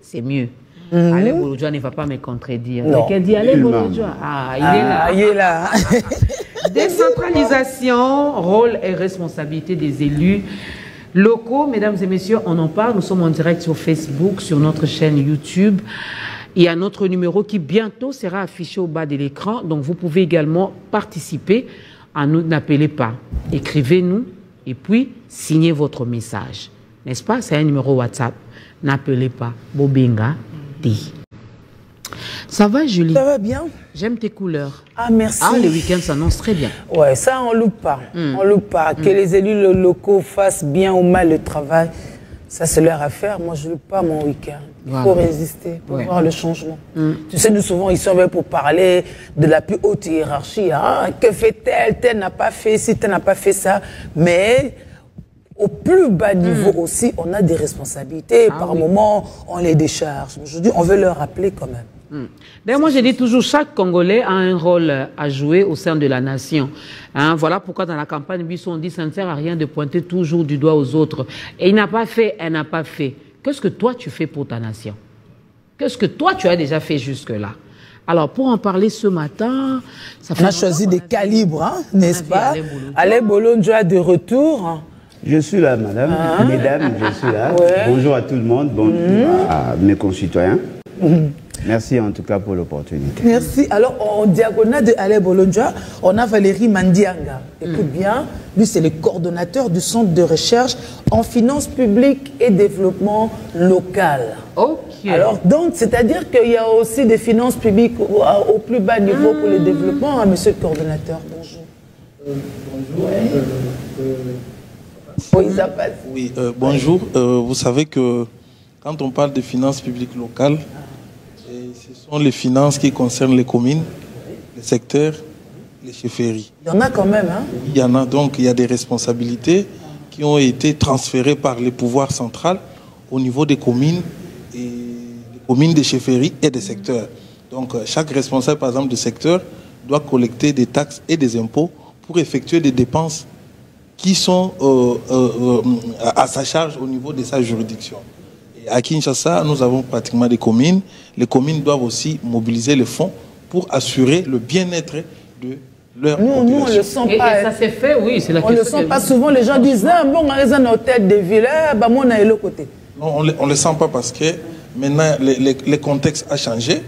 c'est mieux. Allez Bolodjoa ne va pas me contredire. Quelqu'un dit allez Bolodjoa. Ah, il est là. Décentralisation, rôle et responsabilité des élus locaux. Mesdames et messieurs, on en parle. Nous sommes en direct sur Facebook, sur notre chaîne YouTube. Il y a notre numéro qui bientôt sera affiché au bas de l'écran. Donc vous pouvez également participer. À nous, n'appelez pas. Écrivez-nous et puis signez votre message. N'est-ce pas? C'est un numéro WhatsApp. N'appelez pas. Bobinga dit. Ça va, Julie? Ça va bien. J'aime tes couleurs. Ah, merci. Ah, les week-ends s'annoncent très bien. Ouais, ça, on ne loupe pas. On ne loupe pas. Que les élus locaux fassent bien ou mal le travail, ça, c'est leur affaire. Moi, je ne loupe pas mon week-end. Il faut résister pour voir le changement. Tu sais, nous, souvent, ils sont là pour parler de la plus haute hiérarchie. Ah, que fait-elle? Tel n'a pas fait ci, tel n'a pas fait ça. Mais au plus bas niveau aussi, on a des responsabilités. Par moment, on les décharge. Aujourd'hui, on veut leur rappeler quand même. D'ailleurs, moi, je dis toujours, chaque Congolais a un rôle à jouer au sein de la nation. Hein, voilà pourquoi dans la campagne Bissot, on dit ça ne sert à rien de pointer toujours du doigt aux autres. Et il n'a pas fait, elle n'a pas fait. Qu'est-ce que toi, tu fais pour ta nation? Qu'est-ce que toi, tu as déjà fait jusque-là? Alors, pour en parler ce matin... Ça fait on a choisi des calibres, hein, n'est-ce pas? Alain Bolodjoa de retour. Je suis là, madame. Mesdames, je suis là. Bonjour à tout le monde, bonjour à mes concitoyens. Merci en tout cas pour l'opportunité. Merci. Alors, en diagonale de Alain Bolodjoa, on a Valérie Mandianga. Écoute bien, lui c'est le coordonnateur du Centre de recherche en finances publiques et développement local. Ok. Alors, donc, c'est-à-dire qu'il y a aussi des finances publiques au plus bas niveau pour le développement. Hein, monsieur le coordonnateur, bonjour. Bonjour. Oui, ça passe. Oui, bonjour. Vous savez que quand on parle de finances publiques locales, ce sont les finances qui concernent les communes, les secteurs, les chefferies. Il y en a quand même, hein? Il y en a, donc il y a des responsabilités qui ont été transférées par les pouvoirs centraux au niveau des communes, et des communes, des chefferies et des secteurs. Donc chaque responsable, par exemple, de secteur doit collecter des taxes et des impôts pour effectuer des dépenses qui sont à sa charge au niveau de sa juridiction. Et à Kinshasa, nous avons pratiquement des communes. Les communes doivent aussi mobiliser les fonds pour assurer le bien-être de leur population. Nous, on ne le sent pas. Et ça s'est fait, oui, c'est la question. On ne le sent pas souvent. Les gens disent, ah, bon, on a un hôtel de ville, bah, moi, on a l'autre côté. Non, on ne le sent pas parce que maintenant, les contextes ont changé.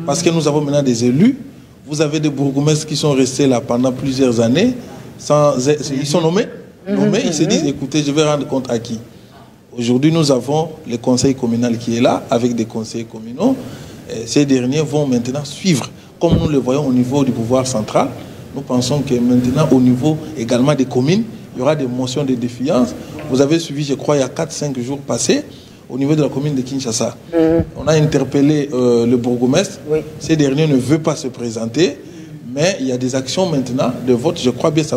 Parce que nous avons maintenant des élus. Vous avez des bourgmestres qui sont restés là pendant plusieurs années. Ils sont nommés, ils se disent, écoutez, je vais rendre compte à qui? Aujourd'hui, nous avons le conseil communal qui est là, avec des conseillers communaux. Et ces derniers vont maintenant suivre, comme nous le voyons au niveau du pouvoir central. Nous pensons que maintenant, au niveau également des communes, il y aura des motions de défiance. Vous avez suivi, je crois, il y a 4-5 jours passés, au niveau de la commune de Kinshasa. On a interpellé le bourgmestre. Ces derniers ne veulent pas se présenter. Mais il y a des actions maintenant de vote. Je crois bien que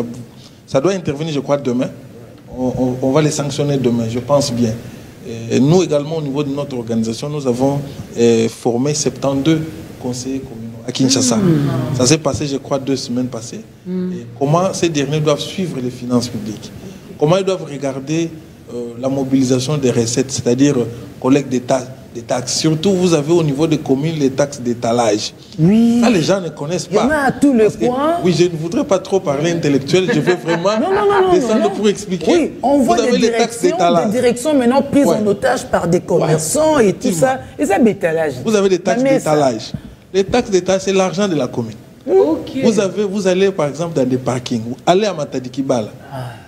ça doit intervenir, je crois, demain. On va les sanctionner demain, je pense bien. Et nous également, au niveau de notre organisation, nous avons formé 72 conseillers communaux à Kinshasa. Ça s'est passé, je crois, 2 semaines passées. Et comment ces derniers doivent suivre les finances publiques? Comment ils doivent regarder la mobilisation des recettes, c'est-à-dire collecte des taxes. Surtout, vous avez au niveau des communes les taxes d'étalage. Oui. Ça, les gens ne connaissent pas. Il y en a à tous les coins. Oui, je ne voudrais pas trop parler intellectuel. Je veux vraiment descendre pour expliquer. Oui, on voit vous avez des les taxes d'étalage. Des directions maintenant prises en otage par des commerçants et tout ça. Et ça, d'étalage. Vous avez des taxes d'étalage. Les taxes d'étalage, c'est l'argent de la commune. Okay. Vous allez, par exemple, dans des parkings. Vous allez à Matadi Kibala.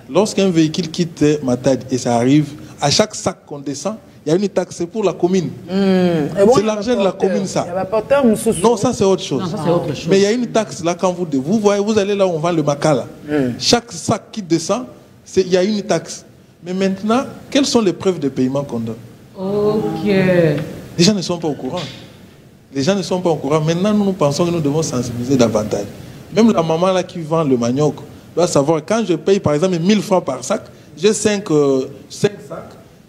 Lorsqu'un véhicule quitte Matadi et ça arrive, à chaque sac qu'on descend, il y a une taxe, c'est pour la commune. C'est l'argent de la commune, ça. Non, ça c'est autre chose. Non, ça, c'est autre chose. Mais il y a une taxe là, quand vous voyez, vous allez là où on vend le makala. Chaque sac qui descend, il y a une taxe. Mais maintenant, quelles sont les preuves de paiement qu'on donne? Ok. Les gens ne sont pas au courant. Les gens ne sont pas au courant. Maintenant, nous pensons que nous devons sensibiliser davantage. Même la maman là qui vend le manioc doit savoir, quand je paye par exemple 1000 francs par sac, j'ai 5 sacs.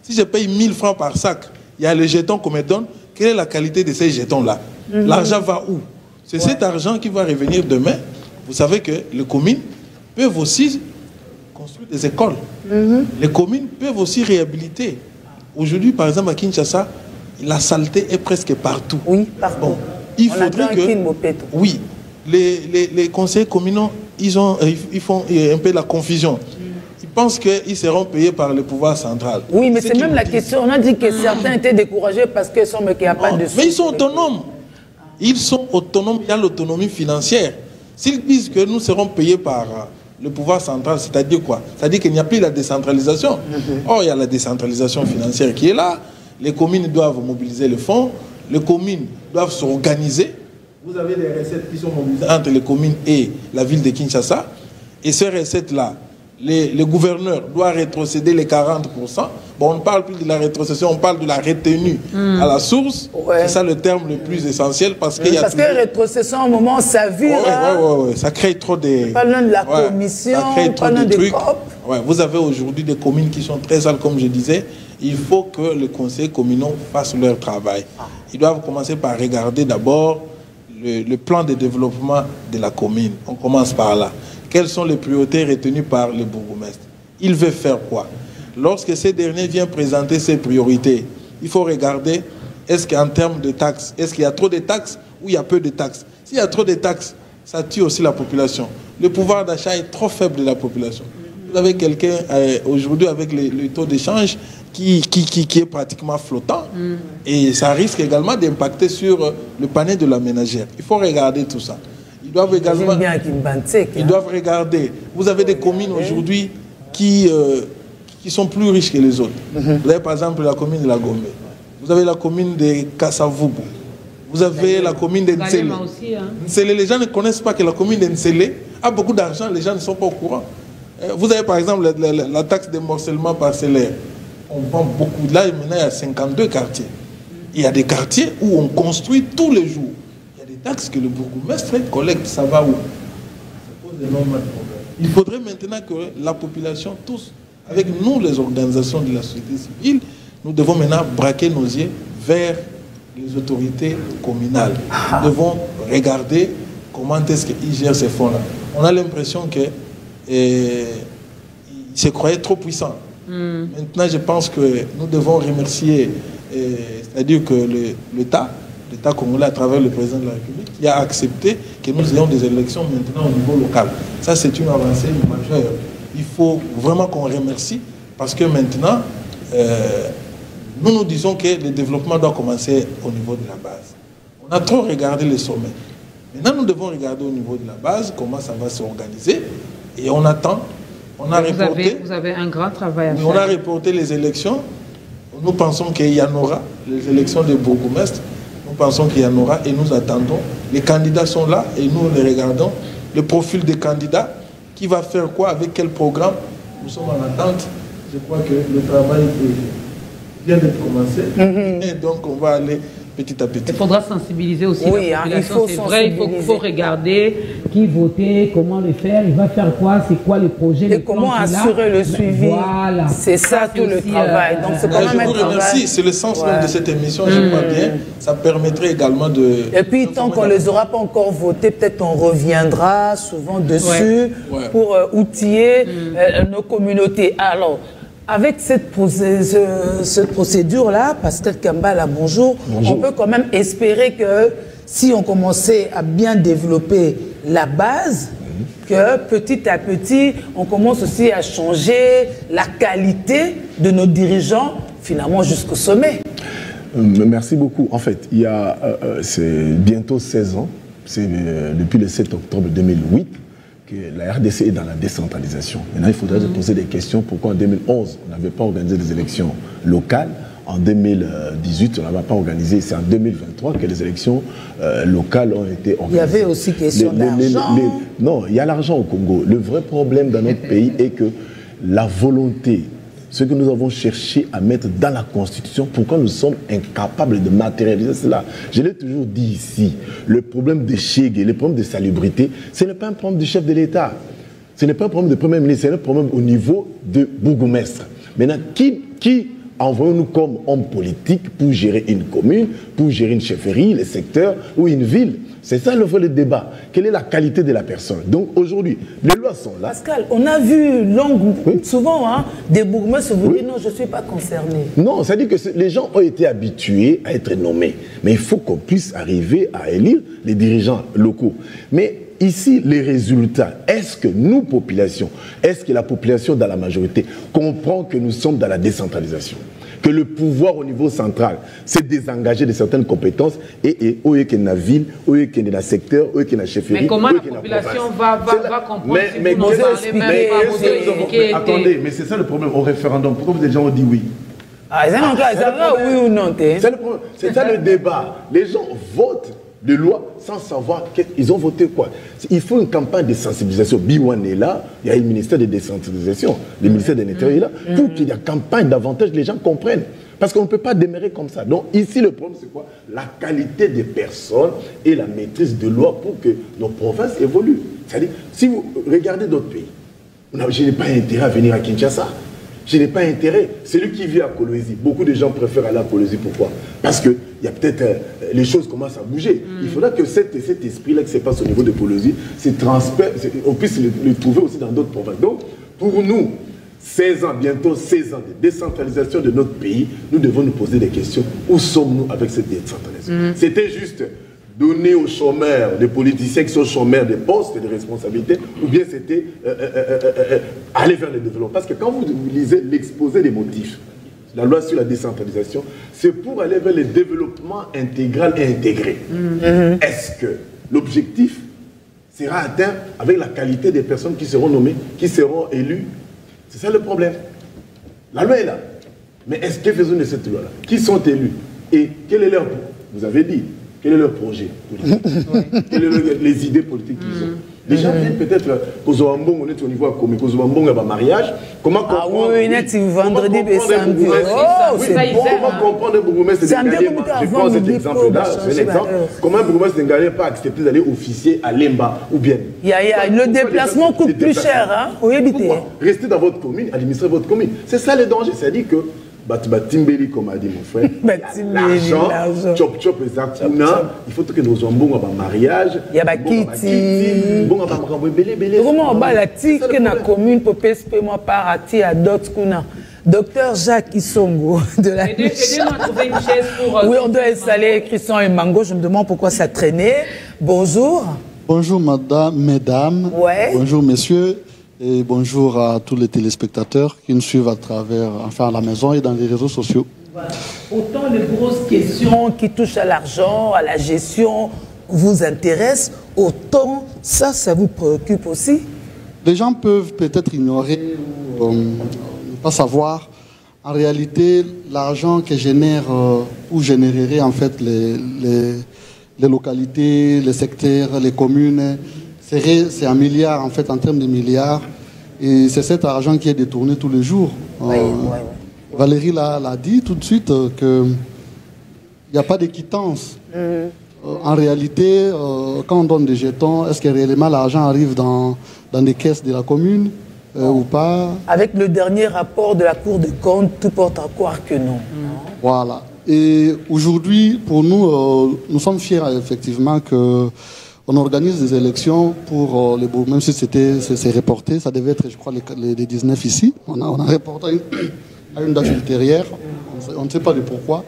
Si je paye 1000 francs par sac, il y a le jeton qu'on me donne. Quelle est la qualité de ces jetons-là? L'argent va où? C'est cet argent qui va revenir demain. Vous savez que les communes peuvent aussi construire des écoles. Les communes peuvent aussi réhabiliter. Aujourd'hui, par exemple, à Kinshasa, la saleté est presque partout. Oui, partout. Bon, il faudrait que... Oui, les conseillers communaux, ils font un peu la confusion. Ils pensent qu'ils seront payés par le pouvoir central. Oui, mais c'est même la question. On a dit que certains étaient découragés parce qu'ils sont qu'il n'y a pas de... Mais ils sont autonomes. Ils sont autonomes, il y a l'autonomie financière. S'ils disent que nous serons payés par le pouvoir central, c'est-à-dire quoi? C'est-à-dire qu'il n'y a plus la décentralisation. Or, il y a la décentralisation financière qui est là. Les communes doivent mobiliser les fonds. Les communes doivent s'organiser. Vous avez des recettes qui sont mobilisées entre les communes et la ville de Kinshasa. Et ces recettes-là, le gouverneur doit rétrocéder les 40%. Bon, on ne parle plus de la rétrocession, on parle de la retenue à la source. Ouais. C'est ça le terme le plus essentiel parce qu'il y a parce que rétrocession, au moment, ça vire. Oui, ça crée trop de... Parlons de la commission, ça crée trop de trucs. Ouais, vous avez aujourd'hui des communes qui sont très sales, comme je disais. Il faut que les conseils communaux fassent leur travail. Ils doivent commencer par regarder d'abord le plan de développement de la commune. On commence par là. Quelles sont les priorités retenues par le bourgmestre? Il veut faire quoi? Lorsque ces derniers viennent présenter ses priorités, il faut regarder, est-ce qu'en termes de taxes, est-ce qu'il y a trop de taxes ou il y a peu de taxes? S'il y a trop de taxes, ça tue aussi la population. Le pouvoir d'achat est trop faible de la population. Vous avez quelqu'un aujourd'hui avec le taux d'échange qui est pratiquement flottant et ça risque également d'impacter sur le panier de la ménagère. Il faut regarder tout ça. Ils doivent également... Ils doivent regarder. Vous avez des communes aujourd'hui qui sont plus riches que les autres. Vous avez par exemple la commune de la Gombe. Vous avez la commune de Kassavubu. Vous avez la commune de Nsele. Nsele, les gens ne connaissent pas que la commune de Nsele a beaucoup d'argent, les gens ne sont pas au courant. Vous avez par exemple la taxe de morcellement parcellaire. On vend beaucoup. Là, maintenant, il y a 52 quartiers. Il y a des quartiers où on construit tous les jours. Il y a des taxes que le bourgmestre collecte, ça va où? Ça pose énormément de problèmes. Il faudrait maintenant que la population, tous, avec nous, les organisations de la société civile, nous devons maintenant braquer nos yeux vers les autorités communales. Nous devons regarder comment est-ce qu'ils gèrent ces fonds-là. On a l'impression qu'ils se croyaient trop puissants. Maintenant, je pense que nous devons remercier, c'est-à-dire que l'État congolais, à travers le président de la République, qui a accepté que nous ayons des élections maintenant au niveau local. Ça, c'est une avancée majeure. Il faut vraiment qu'on remercie, parce que maintenant, nous disons que le développement doit commencer au niveau de la base. On a trop regardé les sommets. Maintenant, nous devons regarder au niveau de la base comment ça va s'organiser, et on attend. On a reporté, vous avez un grand travail à faire. On a reporté les élections. Nous pensons qu'il y en aura, les élections de bourgmestre. Nous pensons qu'il y en aura et nous attendons. Les candidats sont là et nous les regardons. Le profil des candidats, qui va faire quoi, avec quel programme. Nous sommes en attente. Je crois que le travail vient d'être commencé. Et donc on va aller petit à petit. Il faudra sensibiliser aussi la population. C'est vrai, il faut regarder qui voter, comment le faire, il va faire quoi, c'est quoi le projet. Et comment assurer le suivi. Voilà. C'est ça tout le travail. Donc c'est je vous remercie, c'est le sens même de cette émission, je crois bien. Ça permettrait également de... Et puis tant qu'on ne les aura pas encore votés, peut-être on reviendra souvent dessus pour outiller nos communautés. Alors, avec cette procédure-là, Pasteur Kambala, bonjour, on peut quand même espérer que si on commençait à bien développer la base, que petit à petit, on commence aussi à changer la qualité de nos dirigeants, finalement jusqu'au sommet. Merci beaucoup. En fait, il y a c'est bientôt 16 ans, c'est depuis le 7 octobre 2008, que la RDC est dans la décentralisation. Maintenant, il faudrait se poser des questions. Pourquoi en 2011, on n'avait pas organisé des élections locales? En 2018, on n'avait pas organisé. C'est en 2023 que les élections locales ont été organisées. Il y avait aussi question d'argent. Non, il y a l'argent au Congo. Le vrai problème dans notre pays est que la volonté, ce que nous avons cherché à mettre dans la Constitution, pourquoi nous sommes incapables de matérialiser cela? Je l'ai toujours dit ici, le problème de Chegué, le problème de salubrité, ce n'est pas un problème du chef de l'État. Ce n'est pas un problème du Premier ministre, c'est un problème au niveau de bourgmestre. Maintenant, qui envoyons-nous comme hommes politiques pour gérer une commune, pour gérer une chefferie, les secteurs ou une ville? C'est ça le vrai débat. Quelle est la qualité de la personne? Donc aujourd'hui, les lois sont là. Pascal, on a vu souvent des bourgmestres vous dire non, je ne suis pas concerné. Non, ça dit que les gens ont été habitués à être nommés. Mais il faut qu'on puisse arriver à élire les dirigeants locaux. Mais ici, les résultats, est-ce que nous, population, est-ce que la population dans la majorité comprend que nous sommes dans la décentralisation? Que le pouvoir au niveau central s'est désengagé de certaines compétences et où est qu'il y a la ville, où est qu'il y a le secteur, où est qu'il y a la chefferie. Mais comment la population va comprendre attendez, mais c'est ça le problème au référendum. Pourquoi les gens ont dit oui? Ah, ça va oui ou non? C'est ça le débat. Les gens votent de loi sans savoir qu'ils ont voté quoi. Il faut une campagne de sensibilisation. Biwan est là, il y a le ministère de décentralisation, le ministère de l'Intérieur est là, pour qu'il y ait une campagne davantage, les gens comprennent. Parce qu'on ne peut pas démarrer comme ça. Donc ici, le problème, c'est quoi? La qualité des personnes et la maîtrise de loi pour que nos provinces évoluent. C'est-à-dire, si vous regardez d'autres pays, je n'ai pas intérêt à venir à Kinshasa. Je n'ai pas intérêt. Celui qui vit à Kolwezi, beaucoup de gens préfèrent aller à Kolwezi. Pourquoi? Parce qu'il y a peut-être les choses commencent à bouger. Il faudra que cet esprit-là qui se passe au niveau de Kolwezi, on puisse le trouver aussi dans d'autres provinces. Donc, pour nous, 16 ans, bientôt 16 ans de décentralisation de notre pays, nous devons nous poser des questions. Où sommes-nous avec cette décentralisation? C'était juste donner aux chômeurs, les politiciens qui sont chômeurs des postes et des responsabilités, ou bien c'était aller vers le développement. Parce que quand vous lisez l'exposé des motifs, la loi sur la décentralisation, c'est pour aller vers le développement intégral et intégré. Est-ce que l'objectif sera atteint avec la qualité des personnes qui seront nommées, qui seront élues? C'est ça le problème. La loi est là. Mais est-ce que faisons de cette loi-là? Qui sont élus? Et quel est leur... Vous avez dit, quel est leur projet politique? Quelles sont les idées politiques qu'ils ont? Les gens viennent peut-être, Kozouambong, on est au niveau à Komi, Kozouambong, il y a un mariage. Comment comprendre? Ah oui, net, vendredi et samedi. Comment comprendre un bourgmestre sénégalais? Je prends cet exemple-là, c'est un exemple. Comment un bourgmestre sénégalais pas accepter d'aller officier à Lemba ou bien? Le déplacement coûte plus cher, hein? Pourquoi? Restez dans votre commune, administrez votre commune. C'est ça le danger, c'est-à-dire que Timbeli, comme a dit mon frère, l'argent, chop chop et zakuna, il faut que nous ayons un bon mariage. Il y a Bakiti. Bon, belé. Comment on va la tique dans la commune pour PSP, moi, par Ati à d'autres kuna. Docteur Jacques Isongo de la Oui, on doit installer Christian et Mango. Je me demande pourquoi ça traînait. Bonjour. Bonjour, mesdames. Ouais. Bonjour, messieurs. Et bonjour à tous les téléspectateurs qui nous suivent à travers, à la maison et dans les réseaux sociaux. Voilà. Autant les grosses questions qui touchent à l'argent, à la gestion, vous intéressent, autant ça vous préoccupe aussi? Les gens peuvent peut-être ignorer ou ne pas savoir. En réalité, l'argent que génère ou générerait en fait les localités, les secteurs, les communes, c'est un milliard en fait en termes de milliards. Et c'est cet argent qui est détourné tous les jours. Valérie l'a dit tout de suite qu'il n'y a pas d'équitance. En réalité, quand on donne des jetons, est-ce que réellement l'argent arrive dans des caisses de la commune ou pas? Avec le dernier rapport de la Cour des comptes, tout porte à croire que non. Voilà. Et aujourd'hui, pour nous, nous sommes fiers effectivement que on organise des élections pour les bourgs, même si c'est reporté, ça devait être, je crois, les 19 ici. On a reporté à une date ultérieure, on ne sait pas de pourquoi.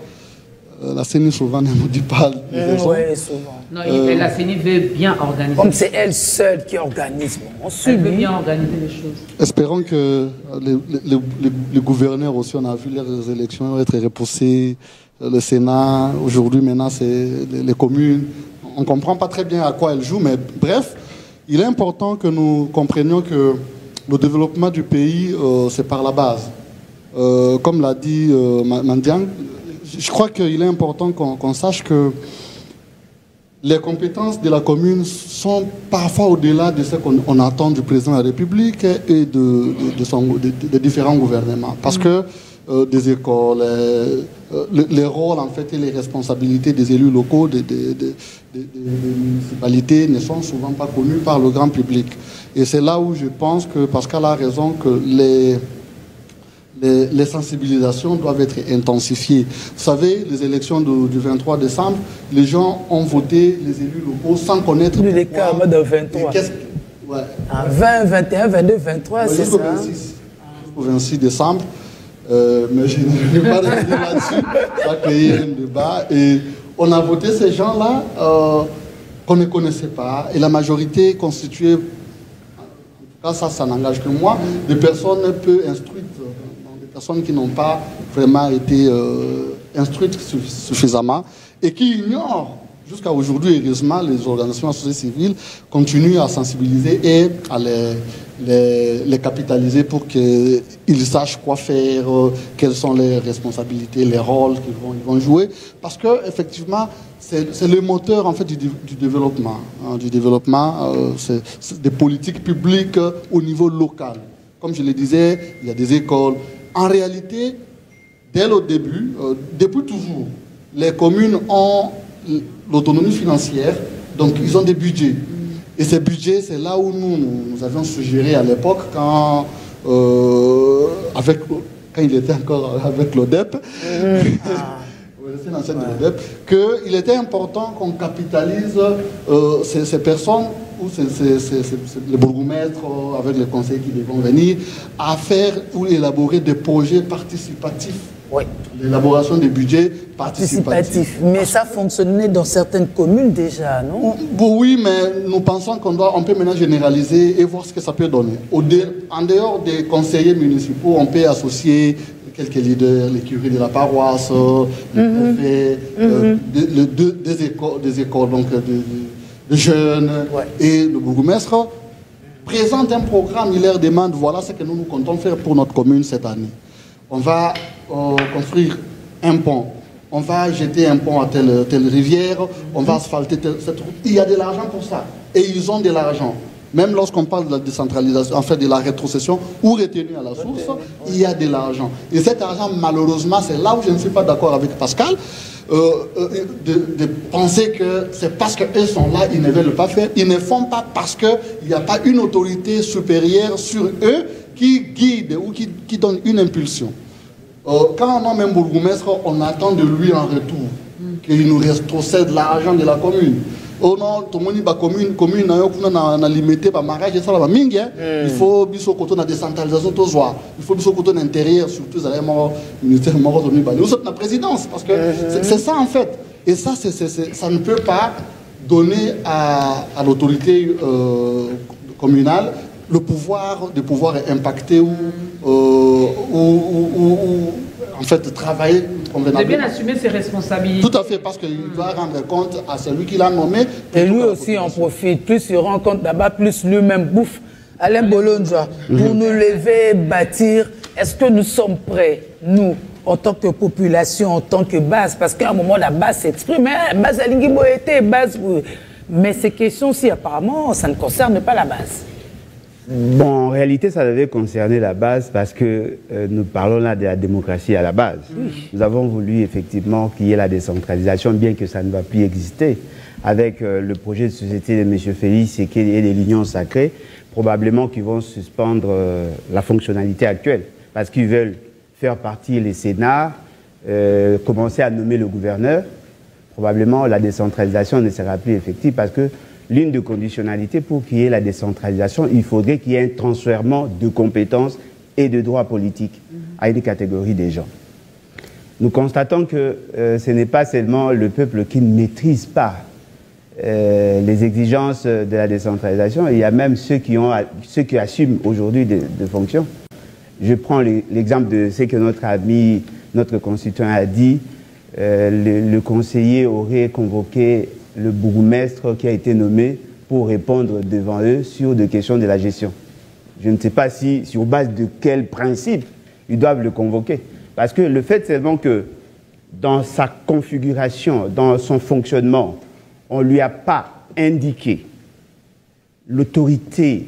La CENI souvent ne nous dit pas les raisons. Oui, souvent. Non, la CENI veut bien organiser. Comme c'est elle seule qui organise. Elle veut bien organiser les choses. Espérons que les gouverneurs aussi, on a vu les élections être repoussées, le Sénat, aujourd'hui maintenant c'est les communes. On ne comprend pas très bien à quoi elles jouent, mais bref, il est important que nous comprenions que le développement du pays, c'est par la base. Comme l'a dit Mandiang, je crois qu'il est important qu'on sache que les compétences de la commune sont parfois au-delà de ce qu'on attend du président de la République et de différents gouvernements. Parce que des écoles, les rôles en fait et les responsabilités des élus locaux, des municipalités ne sont souvent pas connus par le grand public. Et c'est là où je pense que Pascal a raison, que les sensibilisations doivent être intensifiées. Vous savez, les élections du 23 décembre, les gens ont voté les élus locaux sans connaître les cas en mode 23. Ouais. 20, 21, 22, 23, c'est ça. Jusqu'au 26 décembre. Mais je ne vais pas revenir là-dessus. Ça a créé un débat. Et on a voté ces gens-là qu'on ne connaissait pas. Et la majorité constituée, en tout cas ça n'engage que moi, des personnes peu instruites, des personnes qui n'ont pas vraiment été instruites suffisamment et qui ignorent. Jusqu'à aujourd'hui, heureusement, les organisations société civile continuent à sensibiliser et à les capitaliser pour qu'ils sachent quoi faire, quelles sont les responsabilités, les rôles qu'ils vont jouer. Parce qu'effectivement, c'est le moteur en fait, du développement. Hein, c'est des politiques publiques au niveau local. Comme je le disais, il y a des écoles. En réalité, dès le début, depuis toujours, les communes ont l'autonomie financière, donc ils ont des budgets. Et ces budgets, c'est là où nous avions suggéré à l'époque, quand il était encore avec l'ODEP, qu'il était important qu'on capitalise ces personnes, ou les bourgmestres, avec les conseils qui vont venir, à faire ou élaborer des projets participatifs. Oui. L'élaboration des budgets participatifs. Mais ça fonctionnait dans certaines communes déjà, non? Oui, mais nous pensons qu'on peut maintenant généraliser et voir ce que ça peut donner. En dehors des conseillers municipaux, on peut associer quelques leaders, les curés de la paroisse, les préfets, des écoles donc de jeunes, et le bourgmestre présente un programme, il leur demande, voilà ce que nous comptons faire pour notre commune cette année. On va construire un pont, on va jeter un pont à telle rivière, on va asphalter cette route. Il y a de l'argent pour ça. Et ils ont de l'argent. Même lorsqu'on parle de la décentralisation, en fait de la rétrocession ou retenue à la source, il y a de l'argent. Et cet argent, malheureusement, c'est là où je ne suis pas d'accord avec Pascal, de penser que c'est parce qu'eux sont là, ils ne veulent pas faire. Ils ne font pas parce qu'il n'y a pas une autorité supérieure sur eux qui guide ou qui donne une impulsion. Quand on a un bourgmestre, on attend de lui en retour qu'il nous rétrocède l'argent de la commune. Oh non, tout le monde dit commune a limité par mariage et ça va mingi. Il faut biso côté de décentralisation tout soir. Il faut biso côté d'intérieur surtout ça ministère mort de nous sommes la présidence parce que c'est ça en fait. Et ça ça ne peut pas donner à l'autorité communale le pouvoir de pouvoir impacter ou en fait travailler convenablement. De bien assumer ses responsabilités. Tout à fait, parce qu'il doit rendre compte à celui qui l'a nommé. Et lui aussi en profite. Plus il rend compte là-bas, plus lui-même bouffe. Alain Bolonja, pour nous lever, bâtir, est-ce que nous sommes prêts, nous, en tant que population, en tant que base? Parce qu'à un moment, la base s'exprime. Base à l'Ingui base. Mais ces questions-ci, apparemment, ça ne concerne pas la base. Bon, en réalité, ça devait concerner la base parce que nous parlons là de la démocratie à la base. Oui. Nous avons voulu effectivement qu'il y ait la décentralisation, bien que ça ne va plus exister. Avec le projet de société de M. Félix et de l'Union sacrée, probablement qu'ils vont suspendre la fonctionnalité actuelle parce qu'ils veulent faire partie les Sénats, commencer à nommer le gouverneur. Probablement, la décentralisation ne sera plus effective parce que l'une des conditionnalités pour qu'il y ait la décentralisation, il faudrait qu'il y ait un transfèrement de compétences et de droits politiques à une catégorie des gens. Nous constatons que ce n'est pas seulement le peuple qui ne maîtrise pas les exigences de la décentralisation, il y a même ceux qui assument aujourd'hui des fonctions. Je prends l'exemple de ce que notre ami, notre constituant a dit, le conseiller aurait convoqué le bourgmestre qui a été nommé pour répondre devant eux sur des questions de la gestion. Je ne sais pas si, sur base de quel principe ils doivent le convoquer. Parce que le fait seulement que dans sa configuration, dans son fonctionnement, on ne lui a pas indiqué l'autorité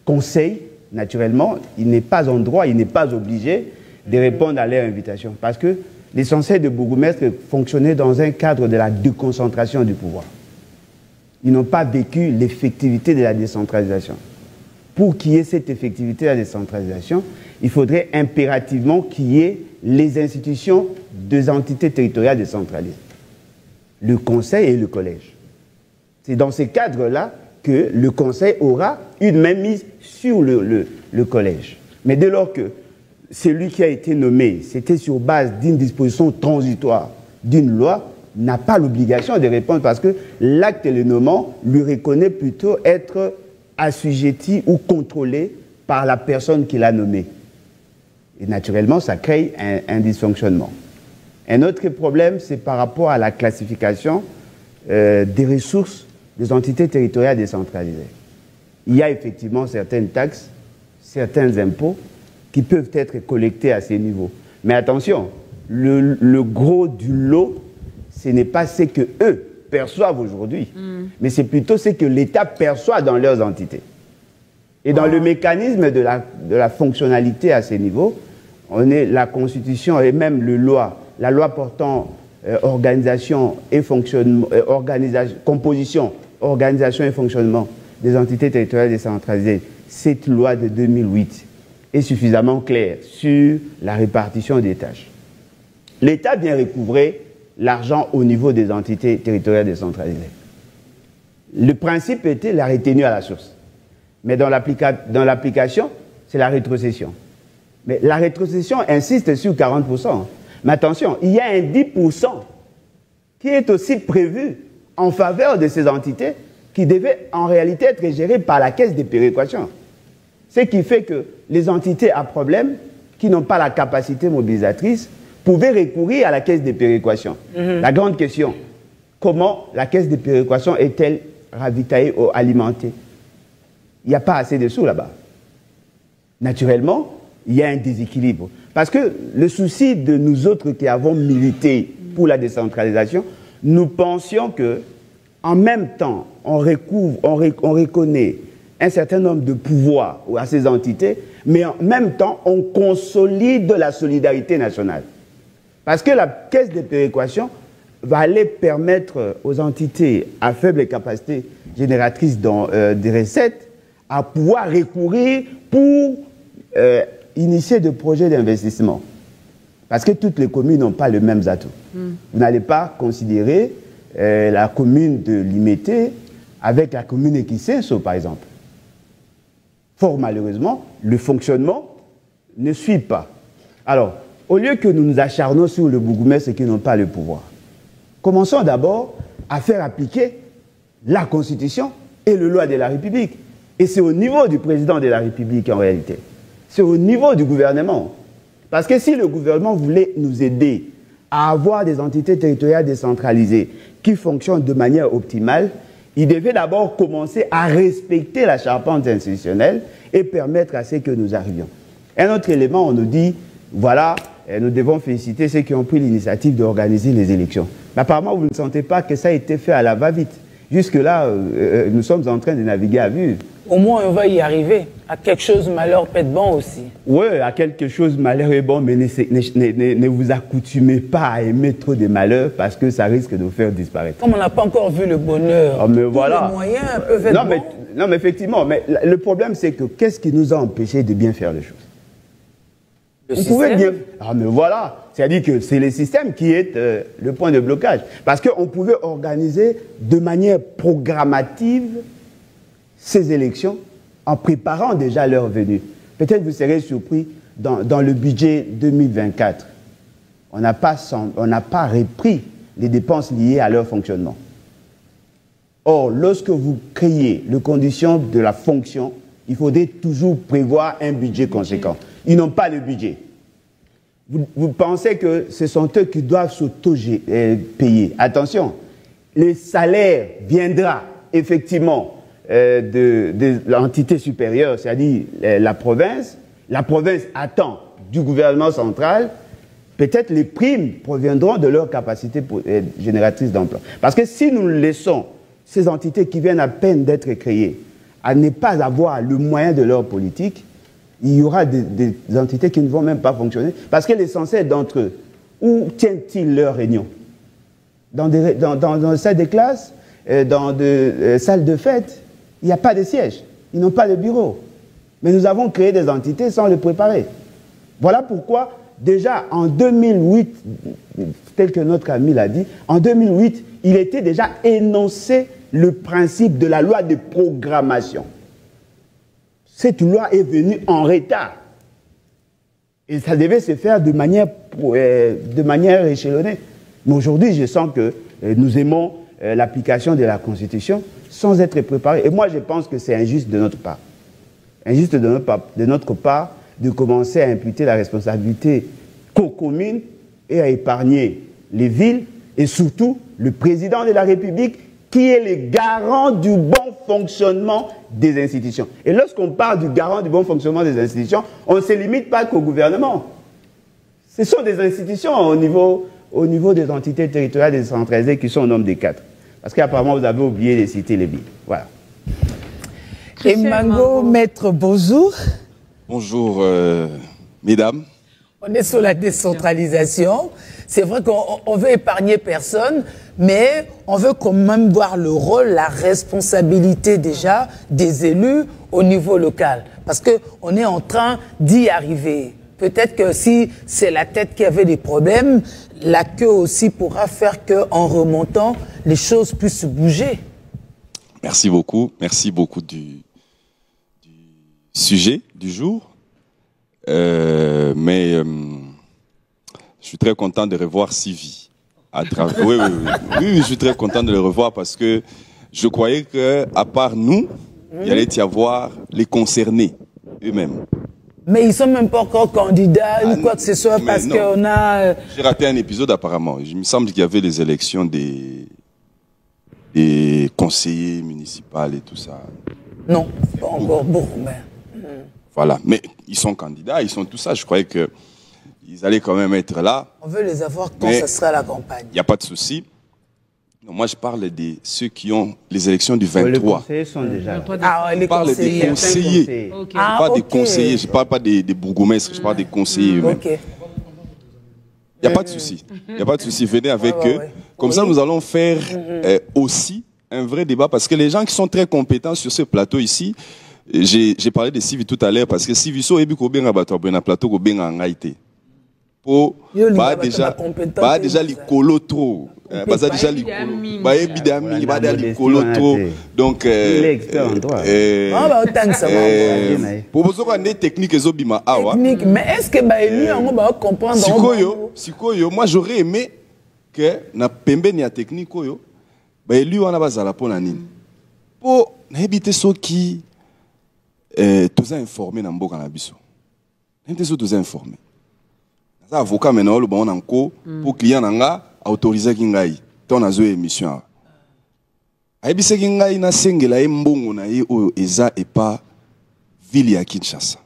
conseil, naturellement, il n'est pas en droit, il n'est pas obligé de répondre à leur invitation. Parce que l'essentiel de bourgmestre fonctionnait dans un cadre de la déconcentration du pouvoir. Ils n'ont pas vécu l'effectivité de la décentralisation. pour qu'il y ait cette effectivité de la décentralisation, il faudrait impérativement qu'il y ait les institutions des entités territoriales décentralisées. Le conseil et le collège. C'est dans ces cadres-là que le conseil aura une mainmise sur le collège. Mais dès lors que celui qui a été nommé, c'était sur base d'une disposition transitoire d'une loi, n'a pas l'obligation de répondre parce que l'acte le nommant lui reconnaît plutôt être assujetti ou contrôlé par la personne qui l'a nommé. Et naturellement, ça crée un dysfonctionnement. Un autre problème, c'est par rapport à la classification des ressources des entités territoriales décentralisées. Il y a effectivement certaines taxes, certains impôts qui peuvent être collectés à ces niveaux. Mais attention, le gros du lot, ce n'est pas ce qu'eux perçoivent aujourd'hui, mais c'est plutôt ce que l'État perçoit dans leurs entités. Et dans le mécanisme de la fonctionnalité à ces niveaux, on est la Constitution et même la loi portant organisation et fonctionnement, composition, organisation et fonctionnement des entités territoriales décentralisées, cette loi de 2008 est suffisamment claire sur la répartition des tâches. L'État vient recouvrer l'argent au niveau des entités territoriales décentralisées. Le principe était la retenue à la source. Mais dans l'application, c'est la rétrocession. Mais la rétrocession insiste sur 40%. Mais attention, il y a un 10% qui est aussi prévu en faveur de ces entités qui devaient en réalité être gérées par la caisse des péréquations. Ce qui fait que les entités à problème, qui n'ont pas la capacité mobilisatrice, pouvaient recourir à la caisse des péréquations. La grande question, comment la caisse des péréquations est-elle ravitaillée ou alimentée? Il n'y a pas assez de sous là-bas. Naturellement, il y a un déséquilibre. Parce que le souci de nous autres qui avons milité pour la décentralisation, nous pensions que, en même temps, on reconnaît un certain nombre de pouvoirs à ces entités, mais en même temps, on consolide la solidarité nationale. Parce que la caisse de péréquation va aller permettre aux entités à faible capacité génératrice des recettes à pouvoir recourir pour initier des projets d'investissement. Parce que toutes les communes n'ont pas les mêmes atouts. Vous n'allez pas considérer la commune de Limété avec la commune d'Ekisenso, par exemple. Fort malheureusement, le fonctionnement ne suit pas. Alors, au lieu que nous nous acharnons sur le bourgmestre qui n'ont pas le pouvoir, commençons d'abord à faire appliquer la Constitution et le loi de la République. Et c'est au niveau du président de la République en réalité. C'est au niveau du gouvernement. Parce que si le gouvernement voulait nous aider à avoir des entités territoriales décentralisées qui fonctionnent de manière optimale, il devait d'abord commencer à respecter la charpente institutionnelle et permettre à ce que nous arrivions. Un autre élément, on nous dit, voilà, nous devons féliciter ceux qui ont pris l'initiative d'organiser les élections. Mais apparemment, vous ne sentez pas que ça a été fait à la va-vite. Jusque-là, nous sommes en train de naviguer à vue. Au moins, on va y arriver. À quelque chose, malheur peut être bon aussi. Oui, à quelque chose, malheur est bon, mais ne vous accoutumez pas à aimer trop de malheurs parce que ça risque de vous faire disparaître. Comme on n'a pas encore vu le bonheur, oh, mais voilà. Les moyens peuvent être bons. Non, mais effectivement, mais le problème, c'est que qu'est-ce qui nous a empêchés de bien faire les choses? Vous pouvez bien... Ah, mais voilà. C'est-à-dire que c'est le système qui est le point de blocage. Parce qu'on pouvait organiser de manière programmative ces élections en préparant déjà leur venue. Peut-être vous serez surpris, dans le budget 2024, on n'a pas repris les dépenses liées à leur fonctionnement. Or, lorsque vous créez les conditions de la fonction, il faudrait toujours prévoir un budget conséquent. Ils n'ont pas le budget. Vous pensez que ce sont eux qui doivent s'auto-payer. Attention, le salaire viendra effectivement de l'entité supérieure, c'est-à-dire la province. La province attend du gouvernement central. Peut-être les primes proviendront de leur capacité génératrice d'emploi. Parce que si nous laissons ces entités qui viennent à peine d'être créées à ne pas avoir le moyen de leur politique, il y aura des entités qui ne vont même pas fonctionner. Parce que l'essentiel d'entre eux, où tiennent-ils leurs réunions? Dans des salles de classe, dans des salles de fête, il n'y a pas de siège. Ils n'ont pas de bureau. Mais nous avons créé des entités sans les préparer. Voilà pourquoi, déjà en 2008, tel que notre ami l'a dit, en 2008, il était déjà énoncé le principe de la loi de programmation. Cette loi est venue en retard. Et ça devait se faire de manière échelonnée. Mais aujourd'hui, je sens que nous aimons l'application de la Constitution sans être préparés. Et moi, je pense que c'est injuste de notre part. Injuste de notre part de commencer à imputer la responsabilité qu'aux communes et à épargner les villes et surtout le président de la République qui est le garant du bon fonctionnement des institutions. Et lorsqu'on parle du garant du bon fonctionnement des institutions, on ne se limite pas qu'au gouvernement. Ce sont des institutions au niveau des entités territoriales décentralisées qui sont au nombre des 4. Parce qu'apparemment, vous avez oublié de citer les villes. Voilà. Et Mango, maître, bonjour. Bonjour, mesdames. On est sur la décentralisation. C'est vrai qu'on veut épargner personne, mais on veut quand même voir le rôle, la responsabilité déjà des élus au niveau local. Parce qu'on est en train d'y arriver. Peut-être que si c'est la tête qui avait des problèmes, la queue aussi pourra faire qu'en remontant, les choses puissent bouger. Merci beaucoup du sujet du jour. Je suis très content de revoir Sylvie. Oui, je suis très content de le revoir parce que je croyais qu'à part nous, il allait y avoir les concernés eux-mêmes. Mais ils ne sont même pas encore candidats ou quoi que ce soit parce qu'on a... J'ai raté un épisode apparemment. Il me semble qu'il y avait les élections des conseillers municipaux et tout ça. Non, pas encore beaucoup, mais... Voilà, mais ils sont candidats, ils sont tout ça. Je croyais qu'ils allaient quand même être là. On veut les avoir quand ça sera la campagne. Il n'y a pas de souci. Moi, je parle de ceux qui ont les élections du 23. Les conseillers sont déjà là. Je parle des conseillers. Okay. Pas des conseillers, je ne parle pas des bourgmestres, je parle des conseillers eux-mêmes. Il n'y a pas de souci. Il n'y a pas de souci. Venez avec eux. Comme ça, nous allons faire aussi un vrai débat parce que les gens qui sont très compétents sur ce plateau ici, j'ai parlé de Sylvie tout à l'heure parce que Sylvie so ebi ko benga bato na plateau ko benga ngaité po ba déjà likolo trop ba déjà likolo ba ebidami ba déjà likolo trop donc pour vous ko ne technique ezobima awa technique mais est-ce que ba élu on va comprendre sikoyo moi j'aurais aimé que na pembeni ya technique oyo ba élu wana bazala pona nini po na ebité soki tous informés dans mboka na biso. Tous informés. Les avocats maintenant le bon encore pour client nanga autoriser kingai. Ton azo émission. Aibise kingai na sengela mbongo na ye oyo eza et pas ville ya Kinshasa.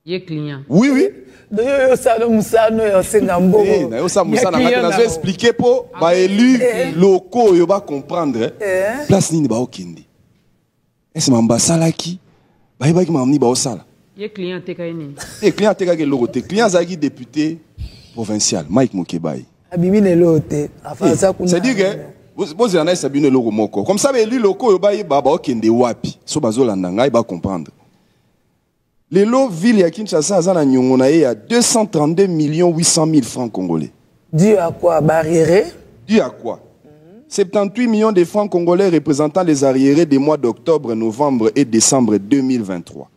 Ye client. Oui. Yo sala musano yo senga mbongo. Na yo sa musana ngati nazo expliquer po ba élu locaux yo ba comprendre place nini ba okindi. Est-ce que Mambasalaki Baïba qui m'a amené au sala. Il y a client Tekaini. Et client Tekaini logoté. Client Zagi député provincial Mike Mokebaï. Abimine logoté. C'est-à-dire que vous en avez sabine logo moko. Comme ça les élus locaux baï baba okende wapi. So bazolandanga ba comprendre. Les lots ville ya Kinshasa azana nyongo na ye à 232 800 000 francs congolais. Dû à quoi barriéré? Dû à quoi? 78 millions de francs congolais représentant les arriérés des mois d'octobre, novembre et décembre 2023.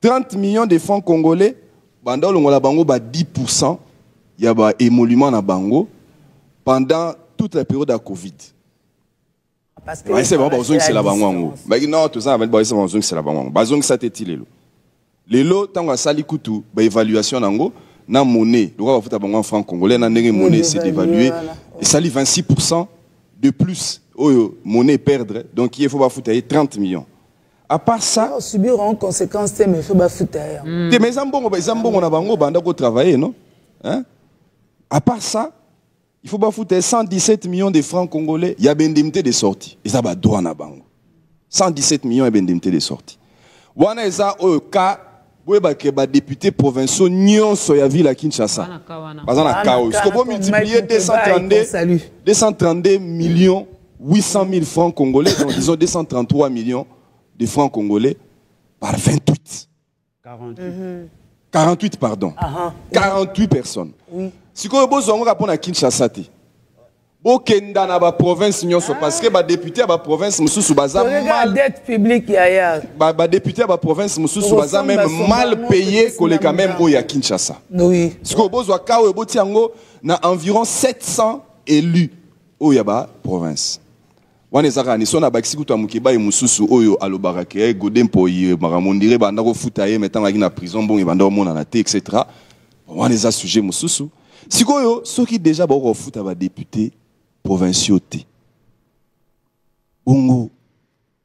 30 millions de francs congolais, pendant le bango 10%, il y a un émolument na bango pendant toute la période de la Covid. Parce que c'est bon, c'est la bango. Mais non, tout ça, c'est la bango. Bazong ça t'est il les lots, tant que ça l'ikutu, évaluation nango, na monnaie, le roi va foutre en francs congolais, na monnaie c'est d'évaluer. Et ça lit 26% de plus. Oh, monnaie perdre. Donc il faut pas foutre 30 millions. À part ça, subir en conséquence, mais il faut pas foutre. Mais Zambon on a bango banda ko travailler non? Hein? À part ça, il faut pas foutre 117 millions de francs congolais, il y a une indemnité de sortie. Et ça va droit na bango. 117 millions et indemnité de sortie. Wana eza au cas ba député provinciaux nyonso ya ville à Kinshasa. Bazana chaos. Ce qu'on peut multiplier 232 millions 800 000 francs congolais, donc disons 233 millions de francs congolais par 28. 48, pardon. 48 personnes. Oui. Si vous avez Kinshasa, Bokenda na ba province nyonso parce que ba député ba province mususu baza mal dette publique ya ba député ba province mususu baza même mal payé que les quand même au ya Kinshasa. Oui. Parce que bozwa ka o botiango na environ 700 élus au ya ba province. Wana zaka ni sona ba kisikuta mukiba mususu oyo alobarake godempo yi maramondire banda ko futa ye metanga na prison bon banda mona na te etc. Wana za sujet mususu. Sikoyo soki déjà ba ko futa ba député provinciaux te bongo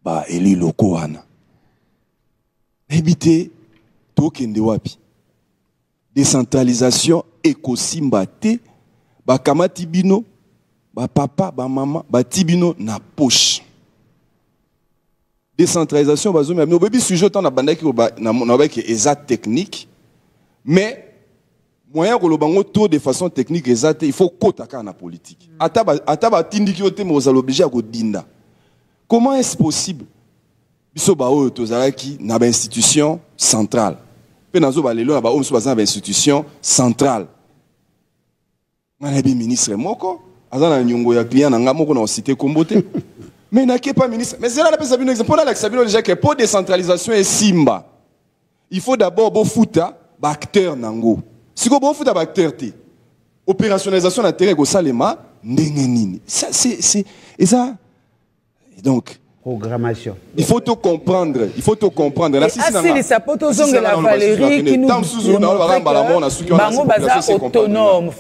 ba eli loko wana ebite tokende wapi décentralisation ekosimba te ba kamati bino ba papa ba mama ba tibino na poche décentralisation bazomi amino bebi sujet tant na bandaki na ba ke eza technique mais moyen que le bango taux de façon technique exacte, il faut kotaka na politique. Ataba tindiki ote mo obligé à dinda. Comment est-ce possible? Biso ba o tozalaki na ba institution centrale. Pe nazo ba lelo na ba o so ba institution centrale. Na bi ministre moko, azana nyongo ya client na ngamoko na cité kombote. Mais na ke pas ministre. Mais c'est là la pesa bino exemple. Pour la sabino déjà que pour décentralisation et simba. Il faut d'abord bo futa ba acteur nango. Si vous avez un acteur, opérationnalisation de l'intérêt au Salema, ça c'est ça. Et donc, programmation. Il faut tout comprendre. Il faut tout comprendre. La Valérie qui nous autonome.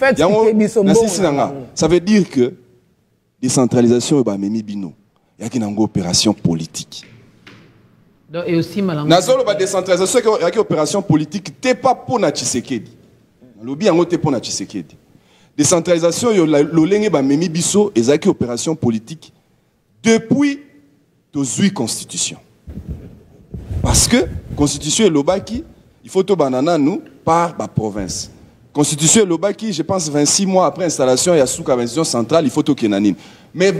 Ça veut dire que décentralisation est même bino. Il y a une opération politique. Et aussi la décentralisation est une opération politique. T'es pas pour na Tshisekedi. Lobby en pour na Tshisekedi. Décentralisation yo lolenge ba memi biso ezaki opération politique depuis 18 constitution. Parce que constitution et lobaki il faut to banana nous par ba province. Constitution et lobaki je pense 26 mois après installation ya sous convention centrale il faut to kenanine. Mais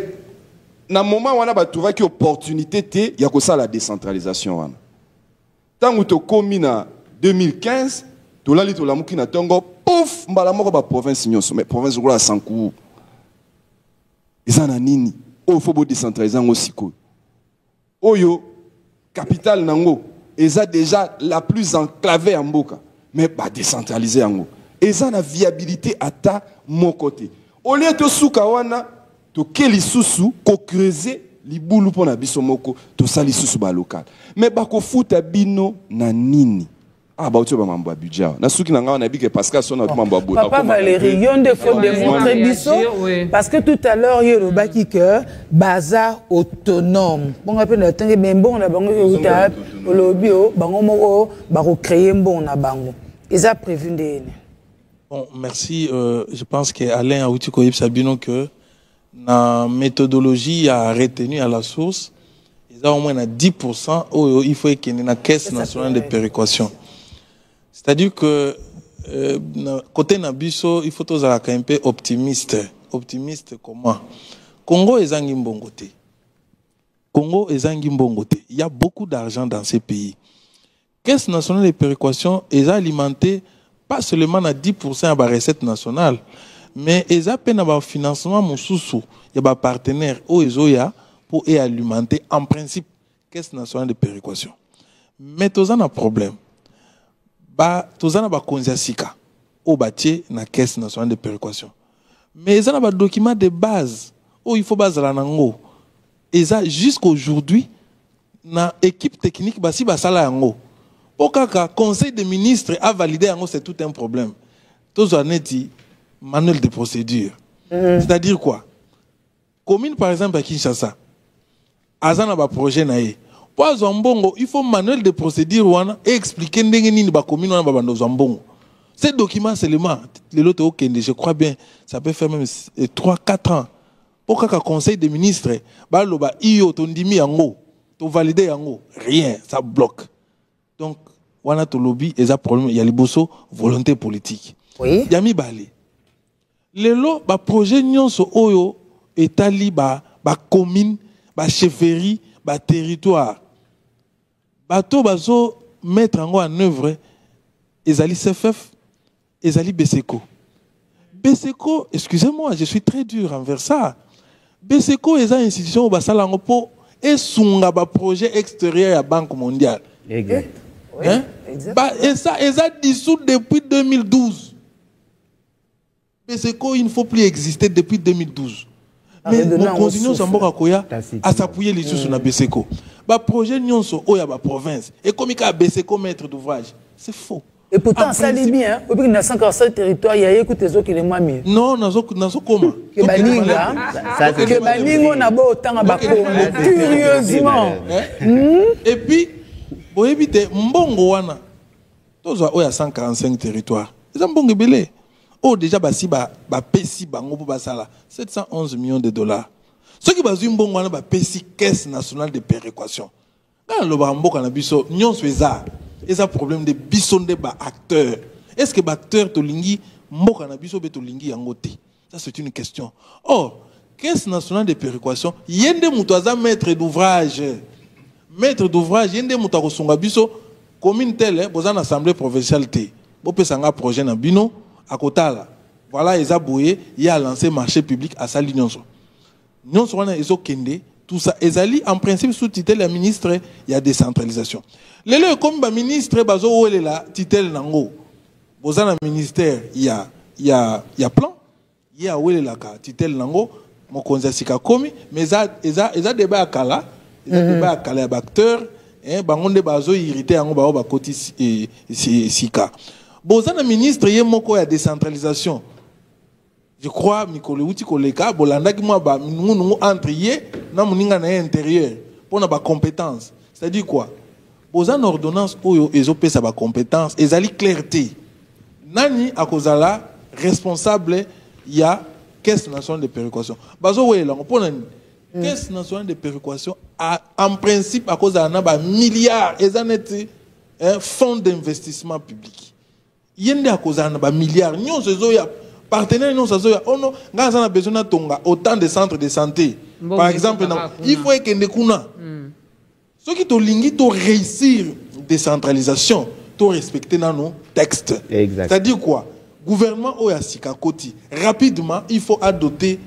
na moment wana ba trouva ki opportunité te ya ko ça la décentralisation wana. Tant to komi na 2015 tolali tolamuki na tongo pouf mbala moko ba province nyonso mais province ko la sankou ezana nini o faut bo décentraliser ngo siko oyo capitale nango eza déjà la plus enclavée en mboka mais ba décentraliser ngo ezana viabilité ata mon côté au lieu to suka wana to keli susu ko creuser libulu pona biso moko to sali susu ba local mais ba ko futa bino na nini. Ah, bah, tu vas m'envoyer budget. Na souki na nga na bike Pascal son na m'envoyer budget. Papa Valérie, yonde faut démontrer biso parce que tout à l'heure il robaki que baza autonome. Bon appel na tangi mais bon na bango uta lobby o bango moko ba ko créer bon na bango. Ils a prévu ndene. Bon, merci je pense que Alain a outi koyib sabino que na méthodologie a retenu à la source ils ont au moins 10% où il faut qu'il y ait une caisse nationale de péréquation. C'est-à-dire que côté Nabiso, il faut tous être un peu optimiste. Optimiste comment? Congo est un bongoté. Congo est un bongoté. Il y a beaucoup d'argent dans ces pays. Caisse nationale de péréquation est alimentée pas seulement à 10% à la recette nationale, mais ils ont peine à financement moussoussou. Il y a des partenaires au Ezoya pour alimenter en principe caisse nationale de péréquation. Mais tous en a un problème. Tous en a un konziasika au bâti na caisse nationale de péréquation. Mais ils ont un document de base où il faut baser la nango. Et ça jusqu'aujourd'hui na équipe technique basi basala yango. Pour que conseil des ministres a validé yango c'est tout un problème. Tous en a dit manuel de procédure. C'est-à-dire quoi? Commune par exemple à Kinshasa. Azana ba projet nae. Pour Zambongo, il faut manuel de procédure wana et expliquer ndenge ba commune wana ba bando Zambongo. Ces documents seulement les loto okende, je crois bien, ça peut faire même 3-4 ans. Pour que conseil des ministres ba loba iyo tondimi yango, to valider yango, rien, ça bloque. Donc wana to lobby eza problème, il y a liboso volonté politique. Oui. Yami balé. Lelo ba projet nyonso oyo etali ba commune, ba chefferie, ba territoire. bateau bazo mettre en œuvre ezali CFF, ezali Beseko. Beseko, excusez-moi, je suis très dur envers ça. Beseko est une institution où basalango po et sunga ba projet extérieur à la Banque mondiale. Exact. Oui, Hein? exact. Et ça dissout depuis 2012. Beseko, il ne faut plus exister depuis 2012. Mais mon continent Samboka Koya a s'appuyer les sous sur la Beseko. Ba projet nyonso oya ba province et comme il y a Beseko maître d'ouvrage, c'est faux. Et pourtant, ça dit bien, au bout de 147 territoires, il y a écoute les autres qui les moins mieux. Non, nazo comment? Que Baninga, que Baninga, on a beau autant à Bakongo, curieusement. Et puis, pour éviter, Mbongo wana, tous oya 145 territoires. Ils ont Mbongo belé. Oh, déjà, si Pessi Bango pour Basala, 711 millions de dollars. Ce qui va Mbongo wana, Pessi Caisse nationale de péréquation. Quand le Bambo Kanabiso, Nyon Sueza. Et ça problème de bisonde ba acteur. Est-ce que acteur to lingi mboka na biso beto lingi yangote? Ça c'est une question. Or, Caisse nationale de péréquation, yende mutoza maître d'ouvrage. Maître d'ouvrage yende mutako songa biso commune telle bozana assemblée provinciale té. Bo pesanga projet na bino akotala. Voilà eza boye, il a lancé marché public à sa ligne nyonso. Nyonso wana ezo kende. Tout ça, ezali en principe sous titel la ministre, il y a décentralisation. Les lieux comme le ministre, bazo où est la titel nango. Bozana ministère, il y a plan, il y a où est la titel nango. Mon conseil sika komi, mais eza débat à kala, débat à kala acteur, bangonde bazo irrité ango bao bakoti sika. Bozana ministre, il y a moko ya décentralisation. Je crois, Mikole Outi Koleka, Bolanda qui moi, nous entre yé, na muninga na intérieur, pour na ba compétence. C'est-à-dire quoi? Aux ordonnances, où ils ont sa compétence, ils ont clarté. Nani à Kozala, responsable, il y a Caisse nationale de péréquation. Bazo ouais là, pour nani? Caisse nationale de péréquation, en principe, à cause d'un milliard, ils ont été un fonds d'investissement public. Il y a un milliard, nous sommes partenaires, nous sommes on a besoin de autant de centres de santé. Bon, par exemple, il faut que nous ceux qui ont réussir décentralisation, ont respecté nos textes. C'est-à-dire quoi? Gouvernement Oyasika Koti, rapidement, il faut adopter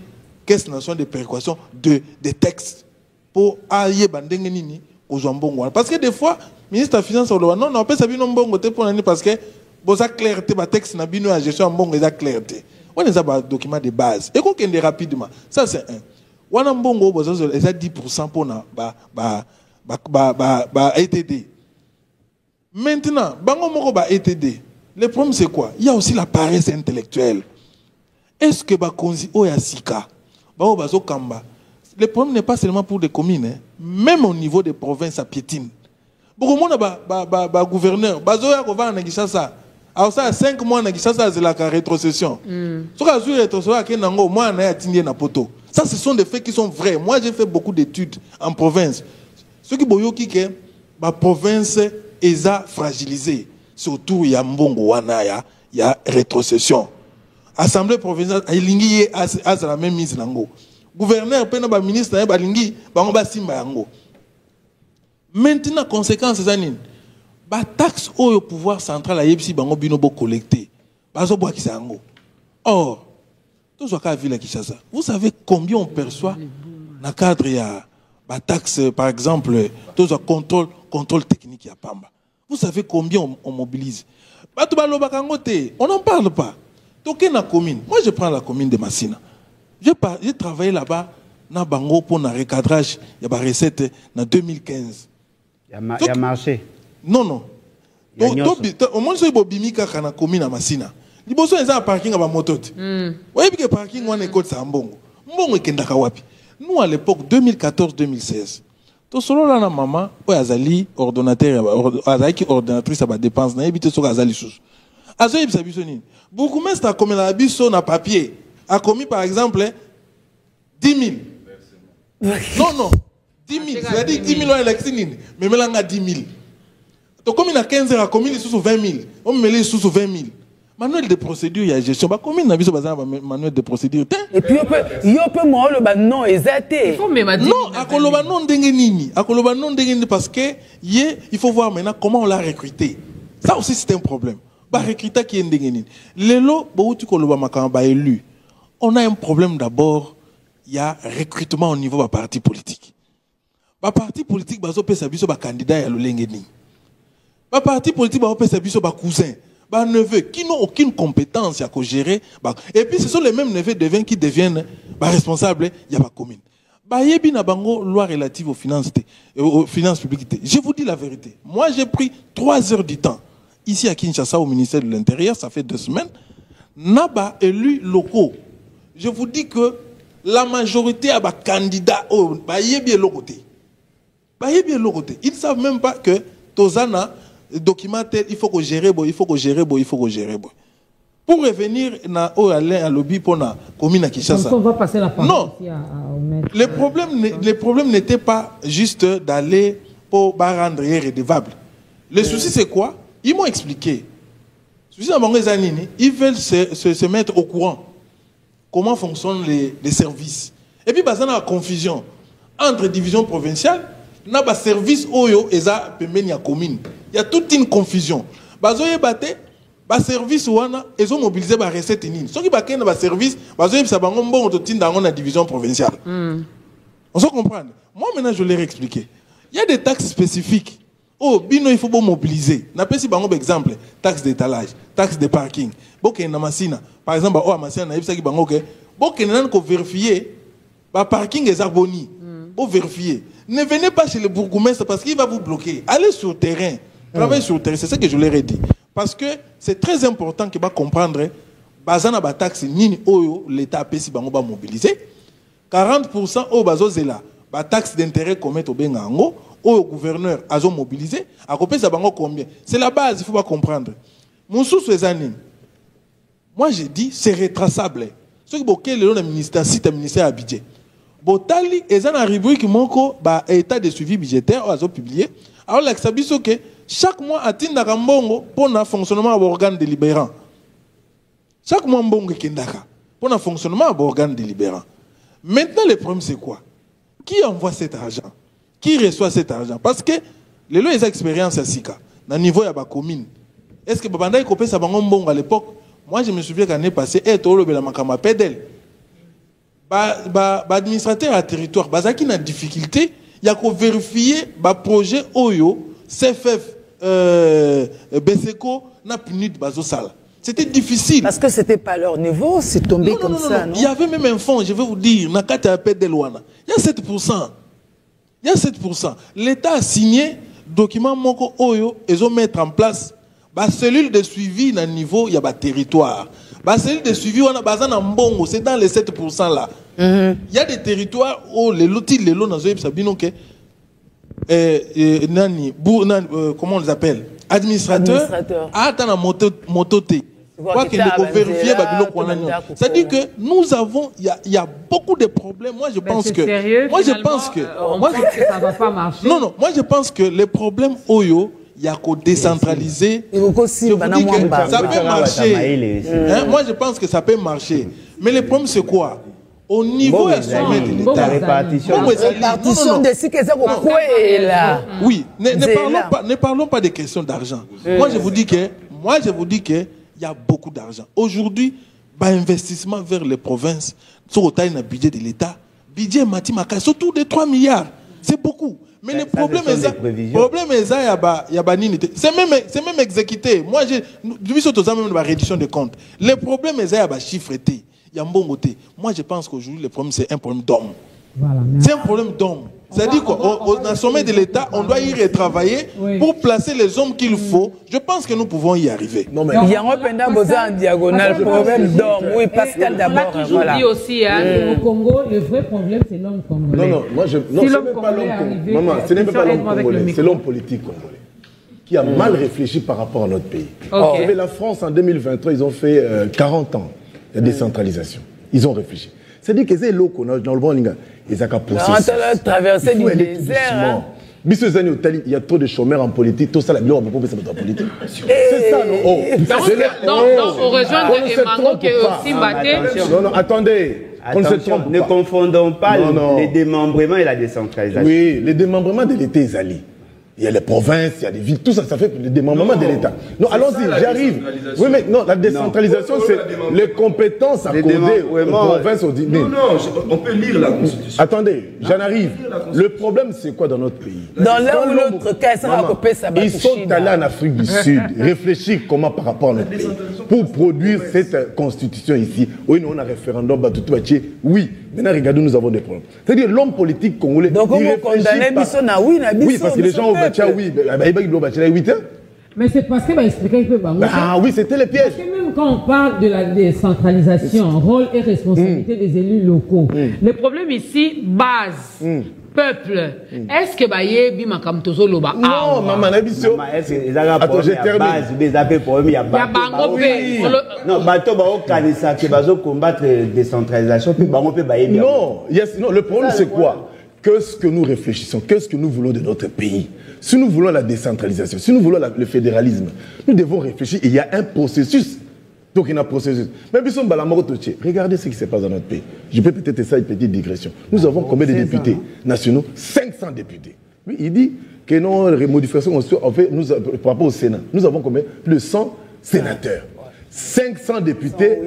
Caisse nationale de péréquation des textes pour aller bandengenini aux jambons. Parce que des fois, ministre de la Finance, non, on peut savoir non parce que boza clarté ba texte na bino à gestion mbongo eza clarté. On a des documents de base. Et qu'on kende rapidement. Ça c'est un. Wana mbongo boza eza 10% pour na ba ETD. Maintenant, bango moko ba ETD. Le problème c'est quoi? Il y a aussi la paresse intellectuelle. Est-ce que ba konzi oyasika ba bazo kamba? Le problème n'est pas seulement pour des communes, hein. Même au niveau des provinces à piétine. Beaucoup de monde ba gouverneur bazo ya ko va na Kinshasa. Alors ça 5 mois na Kinshasa c'est la rétrocession. Ce que je rétrocession ke nango moi na ya tindie na poto. Ça ce sont des faits qui sont vrais. Moi j'ai fait beaucoup d'études en province. Ce qui boyoki ke ba province eza fragilisée. Surtout il y a mbongo wana ya rétrocession. Assemblée provinciale ilingi a la même mise nango. Gouverneur pena ba ministre ba lingi bango ba simba yango. Maintenant, conséquence, c'est une taxe au pouvoir central à Yepsi bango binobo collecté. Bazo bois qui sango. Or, tout ce qu'a vu la Kinshasa. Vous savez combien on perçoit dans le cadre de la taxe, par exemple, tout ce contrôle technique à Pamba. Vous savez combien on mobilise. On n'en parle pas. Donc, la commune. Moi, je prends la commune de Massina. J'ai travaillé là-bas dans Bango pour un recadrage. Il y a une recette en 2015. Il y a marché. Non. Au moins, il y a une commune à Massina. Il y a un parking à moto. Vous voyez que le parking est école à Mbongo. Mbongo est Kendaka Wapi. Nous, à l'époque, 2014-2016, tout solo là, na maman, Azali, ordonnateur, Azali, ordonnatrice, à la dépense, na évité sur Azali sous. Azali, il s'habille. Beaucoup de gens comme la biso na papier a commis, par exemple, 10 000. Non. 10 000, c'est-à-dire 10 000 élections, mais maintenant 10 000. Donc comme il a 15 heures, comme il est sous 20 000, on me met sous 20 000. Manuel de procédure, il y a gestion. Combien de biso bazana manuel de procédure? Et puis il peut moi le non exacté. Non, akoloba non dengenini, akoloba non dengenini parce que il faut voir maintenant comment on l'a recruté. Ça aussi c'est un problème. Ba recruter qui est dengenini. Lelo bouti koloba makamba élu. On a un problème d'abord, il y a recrutement au niveau du parti politique. Le parti politique bazo pesa biso ba candidat ya lolengeni. Le parti politique bazo pesa biso ba cousin. Bah, neveux qui n'ont aucune compétence à gérer. Bah, et puis ce sont les mêmes neveux qui deviennent bah, responsables, il y a pas commune. Bah, il y a une loi relative aux finances publiques. Je vous dis la vérité. Moi, j'ai pris 3 heures du temps ici à Kinshasa au ministère de l'Intérieur, ça fait 2 semaines. N'a pas élu locaux. Je vous dis que la majorité a des candidats. Bah, il y a bien l'autre côté. Bah, il y a bien l'autre côté. Ils ne savent même pas que Tozana documentaire, il faut que gérer, il faut que gérer, il faut que gérer. Pour revenir à lobby pour la commune à Kinshasa. On va passer la parole. Non, le problème n'était pas juste d'aller pour rendre redevable. Le souci c'est quoi? Ils m'ont expliqué. Ils veulent se mettre au courant comment fonctionnent les services. Et puis il y a une confusion entre division provinciale et le service oyo eza pembeni ya commune. Il y a toute une confusion. Bazoye bate, ba service wana, ils ont mobilisé ba recette nini. Ceux qui ba kena ba service, bazoye bisa bango mbongo to tinda na division provinciale. On se comprend. Moi maintenant je leur ai expliqué. Il y a des taxes spécifiques. Oh, bino il faut bon mobiliser. Na pesi bango exemple, taxe d'étalage, taxe de parking. Boke na masina. Par exemple, oh masina na yebisa ki bango ke, boke na ko vérifier ba parking est aboni. Pour vérifier. Ne venez pas chez le bourgmestre parce qu'il va vous bloquer. Allez sur le terrain. Travaillez sur le terrain. C'est ce que je leur ai dit. Parce que c'est très important que va comprendre bazana ba taxe nini oyo l'État a si bango ba mobiliser. 40% au bazo zela ba taxe d'intérêt commet au bengango au gouverneur azo mobiliser a copé ça bango combien. C'est la base, il faut pas comprendre. Mon sous années. Moi j'ai dit c'est retraçable. Ce qui boké le ministère site ministère à budget. Botali et dans la rubrique monko ba état de suivi budgétaire azo publié. Alors là ça biso que chaque mois atinda kambongo pour le fonctionnement de l'organe délibérant. Chaque mois mbongo kendaka pour le fonctionnement de l'organe délibérant. Maintenant le problème c'est quoi? Qui envoie cet argent? Qui reçoit cet argent? Parce que les lois expériences à Sika, dans niveau de la commune. Est-ce que Babanda copé sa bango mbongo à l'époque? Moi je me souviens qu'année passée et tolo bela makama pedel. Administrateur à territoire, bazaki na difficulté, il y a qu'à vérifier ba projet Oyo, CFF, Beseko, n'a puni de bazo sale. C'était difficile. Parce que c'était pas leur niveau, c'est tombé comme ça, non? Il y avait même un fonds, je vais vous dire, Nakata appel de Luana. Il y a 7%. Il y a 7%. L'État a signé document Moko Oyo, ils ont mis en place la cellule de suivi dans le niveau, il y a un territoire. La cellule de suivi, on a basé dans Mbongo, c'est dans les 7% là. Il y a des territoires où les lotis, les lots, comment on les appelle? Administrateur. Attends, mototé. C'est-à-dire que nous avons, il y a beaucoup de problèmes. Moi, je pense que. Sérieux, moi, je pense que. Ça va pas marcher. Non, moi, je pense que les problèmes Oyo, il y a qu'à décentraliser. Je vous dis que ça peut marcher. Moi, je pense que ça peut marcher. Mais le problème, c'est quoi? Au niveau de la répartition de ce que ça là. Oui, ne parlons pas des questions d'argent. Moi, je vous dis que il y a beaucoup d'argent. Aujourd'hui, investissement vers les provinces, sur le budget de l'État, budget Matimaka, surtout de 3 milliards. C'est beaucoup. Mais le problème est ça. C'est même exécuté. Moi, j'ai vu surtout ça même la réduction des comptes. Le problème est ça, il y a chiffreté. Il y a un bon côté. Moi, je pense qu'aujourd'hui, le problème, c'est un problème d'homme. Voilà, c'est un problème d'homme. C'est-à-dire qu'au sommet de l'État, on doit y retravailler pour placer les hommes qu'il faut. Je pense que nous pouvons y arriver. Non, mais il y a un en diagonale, problème d'homme. Oui, Pascal d'abord. On a toujours dit aussi, au Congo, le vrai problème, c'est l'homme congolais. Non, ce n'est pas l'homme congolais. Maman, ce n'est pas l'homme congolais, c'est l'homme politique congolais qui a mal réfléchi par rapport à notre pays. Vous savez, la France, en 2023, ils ont fait 40 ans de décentralisation. Ils ont réfléchi. C'est-à-dire que c'est l'eau qu'on a dans le bon linga. Ils ont traversé du désert. Il y a trop de chômeurs en politique, tout ça, la on peut pas en politique. C'est ça, non? Donc, on rejoint des mangots qui aussi battent. Non, attendez. Attention, ne confondons pas les démembrements et la décentralisation. Oui, les démembrements de l'État, ils allient. Il y a les provinces, il y a des villes, tout ça, ça fait le démembrement de l'État. Non, allons-y, j'arrive. Oui, mais non, la décentralisation, c'est les compétences accordées aux provinces. Non, on peut lire la Constitution. Attendez, j'en arrive. Le problème, c'est quoi dans notre pays? Dans l'un ou l'autre cas, ça va couper sa ils sont allés en Afrique du Sud réfléchir comment par rapport à notre pays pour produire cette constitution ici. Oui, nous, on a un référendum, oui. Maintenant, regardez, nous avons des problèmes. C'est-à-dire, l'homme politique congolais. Donc, on condamne Bissona, oui, oui, parce que les gens ont battu oui. Mais c'est parce que expliquer ah oui, c'était le piège. Parce que même quand on parle de la décentralisation, rôle et responsabilité des élus locaux, le problème ici, base. Peuple, est-ce que Baye Bima Kamtozo Loba? Non, maman, est-ce que attends, je termine. Non, bateau bao kanisa qui va combattre décentralisation puis bango pe Baye. Non, non, le problème c'est quoi? Qu'est-ce que nous réfléchissons? Qu'est-ce que nous voulons de notre pays? Si nous voulons la décentralisation, si nous voulons le fédéralisme, nous devons réfléchir. Il y a un processus. Donc il y a un processus. Mais regardez ce qui se passe dans notre pays. Je peux peut-être faire une petite digression. Nous avons combien de députés nationaux? 500 députés. Oui, il dit que non, les modifications on fait par rapport au Sénat. Nous avons combien? Plus de 100 sénateurs. 500 députés,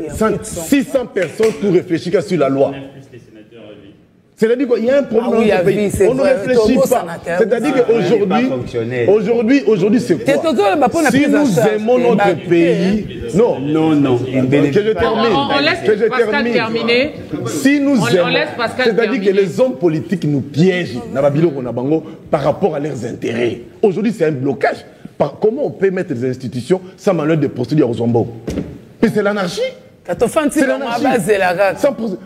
600 personnes pour réfléchir sur la loi. C'est-à-dire qu'il y a un problème dans notre pays. On ne réfléchit pas. C'est-à-dire qu'aujourd'hui, c'est quoi? Si nous aimons notre pays... Non. Que je termine. On laisse Pascal terminer. Si nous aimons... C'est-à-dire que les hommes politiques nous piègent par rapport à leurs intérêts. Aujourd'hui, c'est un blocage. Comment on peut mettre des institutions sans malheur de procédure aux Zombo? C'est l'anarchie. C'est l'anarchie.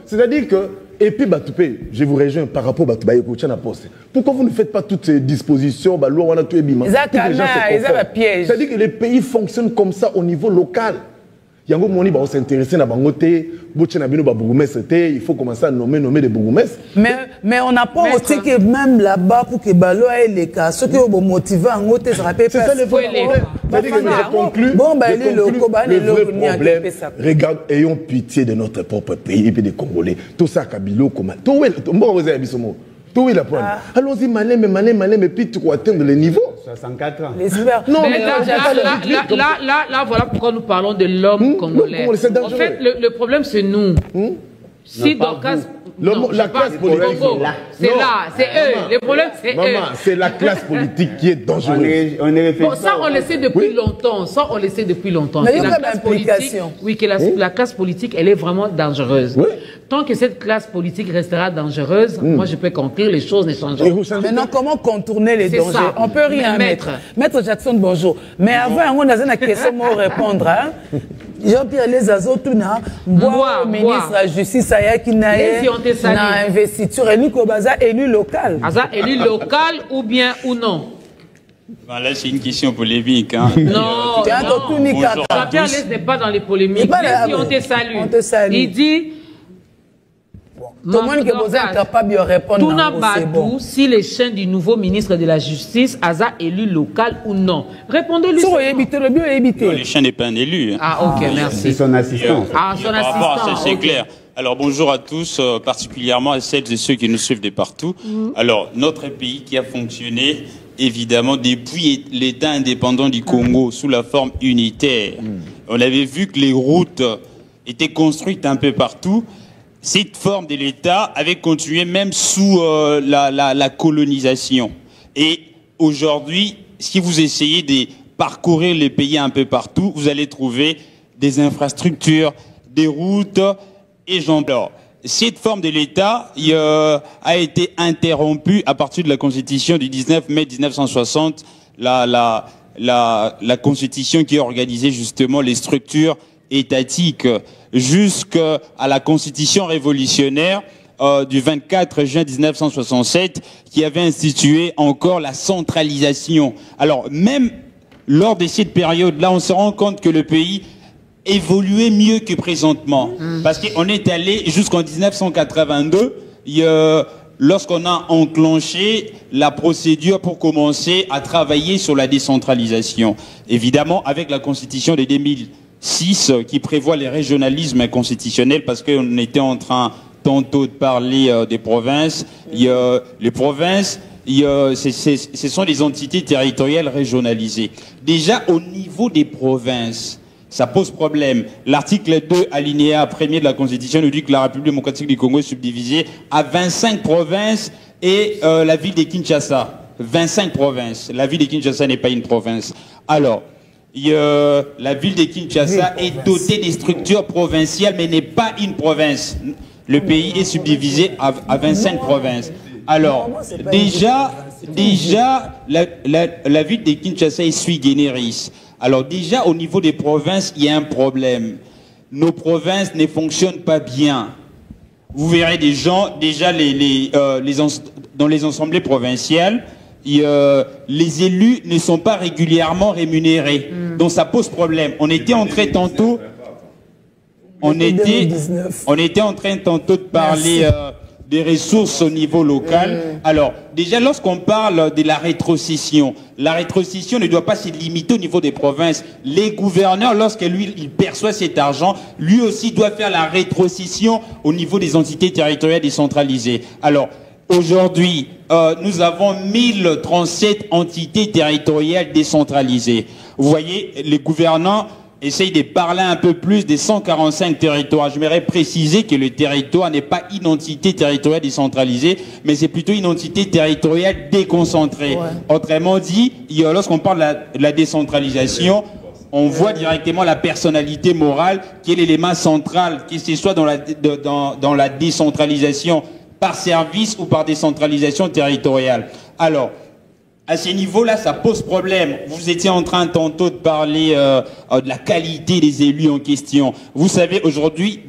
C'est-à-dire que... Et puis, je vous rejoins par rapport à Poste. Pourquoi vous ne faites pas toutes ces dispositions? C'est-à-dire que les pays fonctionnent comme ça au niveau local. Il faut s'intéresser à il faut commencer à nommer des bourgmestres. Mais on n'a pas aussi que même là-bas pour que Balo ait les cas, ceux qui ont motivé en haut, c'est ça le vrai problème. C'est-à-dire que je conclue, le vrai problème, regarde, ayons pitié de notre propre pays et puis des Congolais. Tout ça, Kabilo, comment? Tout est la pointe. Allons-y, malin, mais puis tu vas atteindre le niveau. 64 ans. Non, mais là, voilà pourquoi nous parlons de l'homme congolais. En fait, le problème, c'est nous. Si dans la classe politique, c'est là, c'est eux. Le problème, c'est eux. Maman, c'est la classe politique qui est dangereuse. Ça, on le sait depuis longtemps. Ça, on le sait depuis longtemps. Mais il y a une implication. Oui, que la classe politique, elle est vraiment dangereuse. Tant que cette classe politique restera dangereuse, moi, je peux conclure, les choses ne changeront pas. Maintenant, comment contourner les dangers? On ne peut rien mettre. Maître Jackson, bonjour. Mais avant, on a une question pour répondre. Jean-Pierre Lezazo, tout n'a pas ministre de la Justice, qui n'a investiture. Et nous, Kobaza, élu local. Élu local ou bien ou non? Là, c'est une question polémique. Hein. Non, Jean-Pierre n'est pas dans les polémiques. Mais si on te salue, il dit... Tout le monde qui est capable de répondre. Touna Badou, si les chaînes du nouveau ministre de la Justice, Aza élu local ou non? Répondez-lui. Les chaînes n'est pas un élu. Ah, ok, merci. C'est son assistant. Son assistant. C'est clair. Alors, bonjour à tous, particulièrement à celles et ceux qui nous suivent de partout. Alors, notre pays qui a fonctionné, évidemment, depuis l'État indépendant du Congo, sous la forme unitaire. On avait vu que les routes étaient construites un peu partout. Cette forme de l'État avait continué même sous la colonisation. Et aujourd'hui, si vous essayez de parcourir les pays un peu partout, vous allez trouver des infrastructures, des routes et j'en parle. Cette forme de l'État a été interrompue à partir de la Constitution du 19 mai 1960, la Constitution qui organisait justement les structures étatique jusqu'à la constitution révolutionnaire du 24 juin 1967 qui avait institué encore la centralisation. Alors même lors de cette période-là, on se rend compte que le pays évoluait mieux que présentement parce qu'on est allé jusqu'en 1982, lorsqu'on a enclenché la procédure pour commencer à travailler sur la décentralisation. Évidemment, avec la Constitution de 2006 qui prévoit les régionalismes constitutionnels, parce qu'on était en train tantôt de parler des provinces. Les provinces, ce sont des entités territoriales régionalisées. Déjà, au niveau des provinces, ça pose problème. L'article 2, alinéa 1er de la Constitution, nous dit que la République démocratique du Congo est subdivisée à 25 provinces et la ville de Kinshasa. 25 provinces. La ville de Kinshasa n'est pas une province. Alors, la ville de Kinshasa est dotée des structures provinciales, mais n'est pas une province. Le pays est subdivisé à 25 provinces. Alors, déjà la ville de Kinshasa est sui generis. Alors déjà, au niveau des provinces, il y a un problème. Nos provinces ne fonctionnent pas bien. Vous verrez des gens, déjà dans les assemblées provinciales, les élus ne sont pas régulièrement rémunérés. Donc ça pose problème. On était en train tantôt de parler des ressources au niveau local. Alors, déjà, lorsqu'on parle de la rétrocession ne doit pas se limiter au niveau des provinces. Les gouverneurs, il perçoit cet argent, lui aussi doit faire la rétrocession au niveau des entités territoriales décentralisées. Alors, aujourd'hui, nous avons 1037 entités territoriales décentralisées. Vous voyez, les gouvernants essaye de parler un peu plus des 145 territoires. Je m'aimerais préciser que le territoire n'est pas une entité territoriale décentralisée, mais c'est plutôt une entité territoriale déconcentrée. Ouais. Autrement dit, lorsqu'on parle de la décentralisation, on voit directement la personnalité morale qui est l'élément central, que ce soit dans la décentralisation par service ou par décentralisation territoriale. Alors, à ce niveau-là, ça pose problème. Vous étiez en train tantôt de parler de la qualité des élus en question. Vous savez, aujourd'hui,